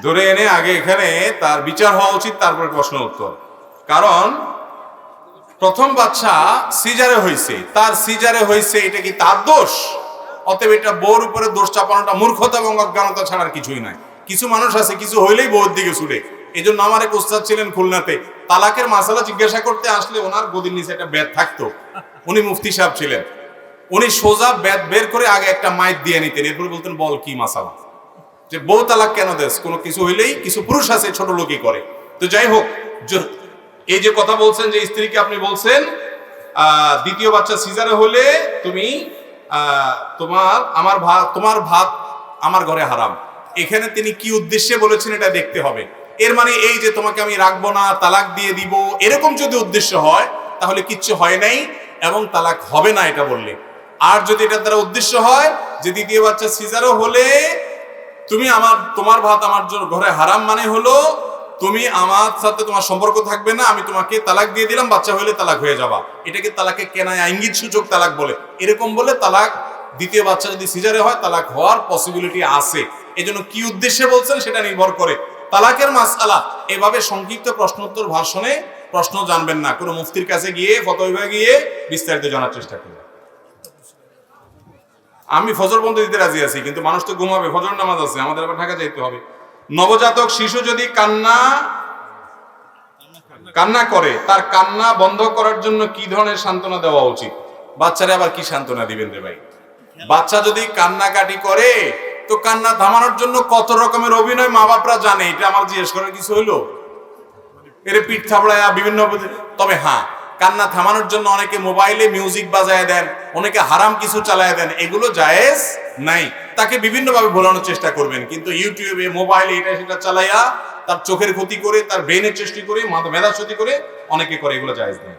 ধরে এনে আগে এখানে তার বিচার হওয়া উচিত, তারপরে প্রশ্ন উত্তর। কারণ প্রথম বাচ্চা সিজারে হয়েছে, তার সিজারে হয়েছে, এটা কি তার দোষ? অতএব এটা বউর উপরে দোষ চাপানোটা মূর্খতা এবং অজ্ঞানতা ছাড়ার কিছুই নাই। কিছু মানুষ আছে কিছু হইলেই বউর দিকে ছুটে। এই জন্য আমার এক উস্তাদ ছিলেন খুলনাতে, তালাকের মাসালা জিজ্ঞাসা করতে আসলে ওনার গদির নিচে একটা বেত থাকতো, উনি মুফতি সাহেব ছিলেন, উনি সোজা বেত বের করে আগে একটা মাইক দিয়ে নিতেন, এরপরে বলতেন বল কি মাসালা, যে বউ তালাক কেন দেশ? কোনো কিছু হইলেই কিছু পুরুষ আছে ছোট লোকই করে। তো যাই হোক, এই যে কথা বলছেন যে স্ত্রীকে আপনি বলছেন দ্বিতীয় বাচ্চা সিজারে হলে তুমি তোমার ভাত আমার ঘরে হারাম, এখানে তিনি কি উদ্দেশ্যে বলেছেন এটা দেখতে হবে। এর মানে এই যে তোমাকে আমি রাখবো না, তালাক দিয়ে দিব, এরকম যদি উদ্দেশ্য হয় তাহলে কিচ্ছু হয় নাই এবং তালাক হবে না এটা বললে। আর যদি এটার দ্বারা উদ্দেশ্য হয় যে দ্বিতীয় বাচ্চা সিজারও হলে তোমার ভাত আমার ঘরে হারাম, মানে হলো তুমি আমার সাথে তোমার সম্পর্ক থাকবে না, আমি তোমাকে তালাক দিয়ে দিলাম, বাচ্চা হলে তালাক হয়ে যাবা, এটাকে তালাকে কেনায় ইঙ্গিত সূচক তালাক বলে। এরকম বলে তালাক, দ্বিতীয় বাচ্চা যদি সিজারে হয় তালাক হওয়ার পসিবিলিটি আছে। এই জন্য কি উদ্দেশ্যে বলছেন সেটা নির্ভর করে। তালাকের মাসআলা এভাবে সংক্ষিপ্ত প্রশ্নোত্তর ভাষণে প্রশ্ন জানবেন না, কোনো মুফতির কাছে গিয়ে ফতোয়া বিভাগে গিয়ে বিস্তারিত জানার চেষ্টা করবেন। আমি ফজর বন্ধ দিতে রাজি আছি, কিন্তু মানুষ তো ঘুমাবে, ফজর নামাজ আছে, আমাদের আবার ঢাকা যাইতে হবে। নবজাতক শিশু যদি কান্না করে, তার কান্না বন্ধ করার জন্য কি ধরনের সান্ত্বনা দেওয়া উচিত? বাচ্চারা আবার কি সান্ত্বনা দিবেন রে ভাই? বাচ্চা যদি কান্নাকাটি করে তো কান্না থামানোর জন্য কত রকমের অভিনয় মা বাপরা জানে, এটা আমার জিজ্ঞেস করার কিছু হইলো? এর পিঠ থাপড়ায়া বিভিন্ন। তবে হ্যাঁ, কান্না থামানোর জন্য অনেকে মোবাইলে মিউজিক বাজায় দেন, অনেকে হারাম কিছু চালায় দেন, এগুলো জায়েজ নাই। তাকে বিভিন্নভাবে ভোলানোর চেষ্টা করবেন, কিন্তু ইউটিউবে মোবাইলে এটা সেটা চালাইয়া তার চোখের ক্ষতি করে, তার ব্রেনের চেষ্টা করে, মেধা ক্ষতি করে অনেকে করে, এগুলো জায়েজ নেই।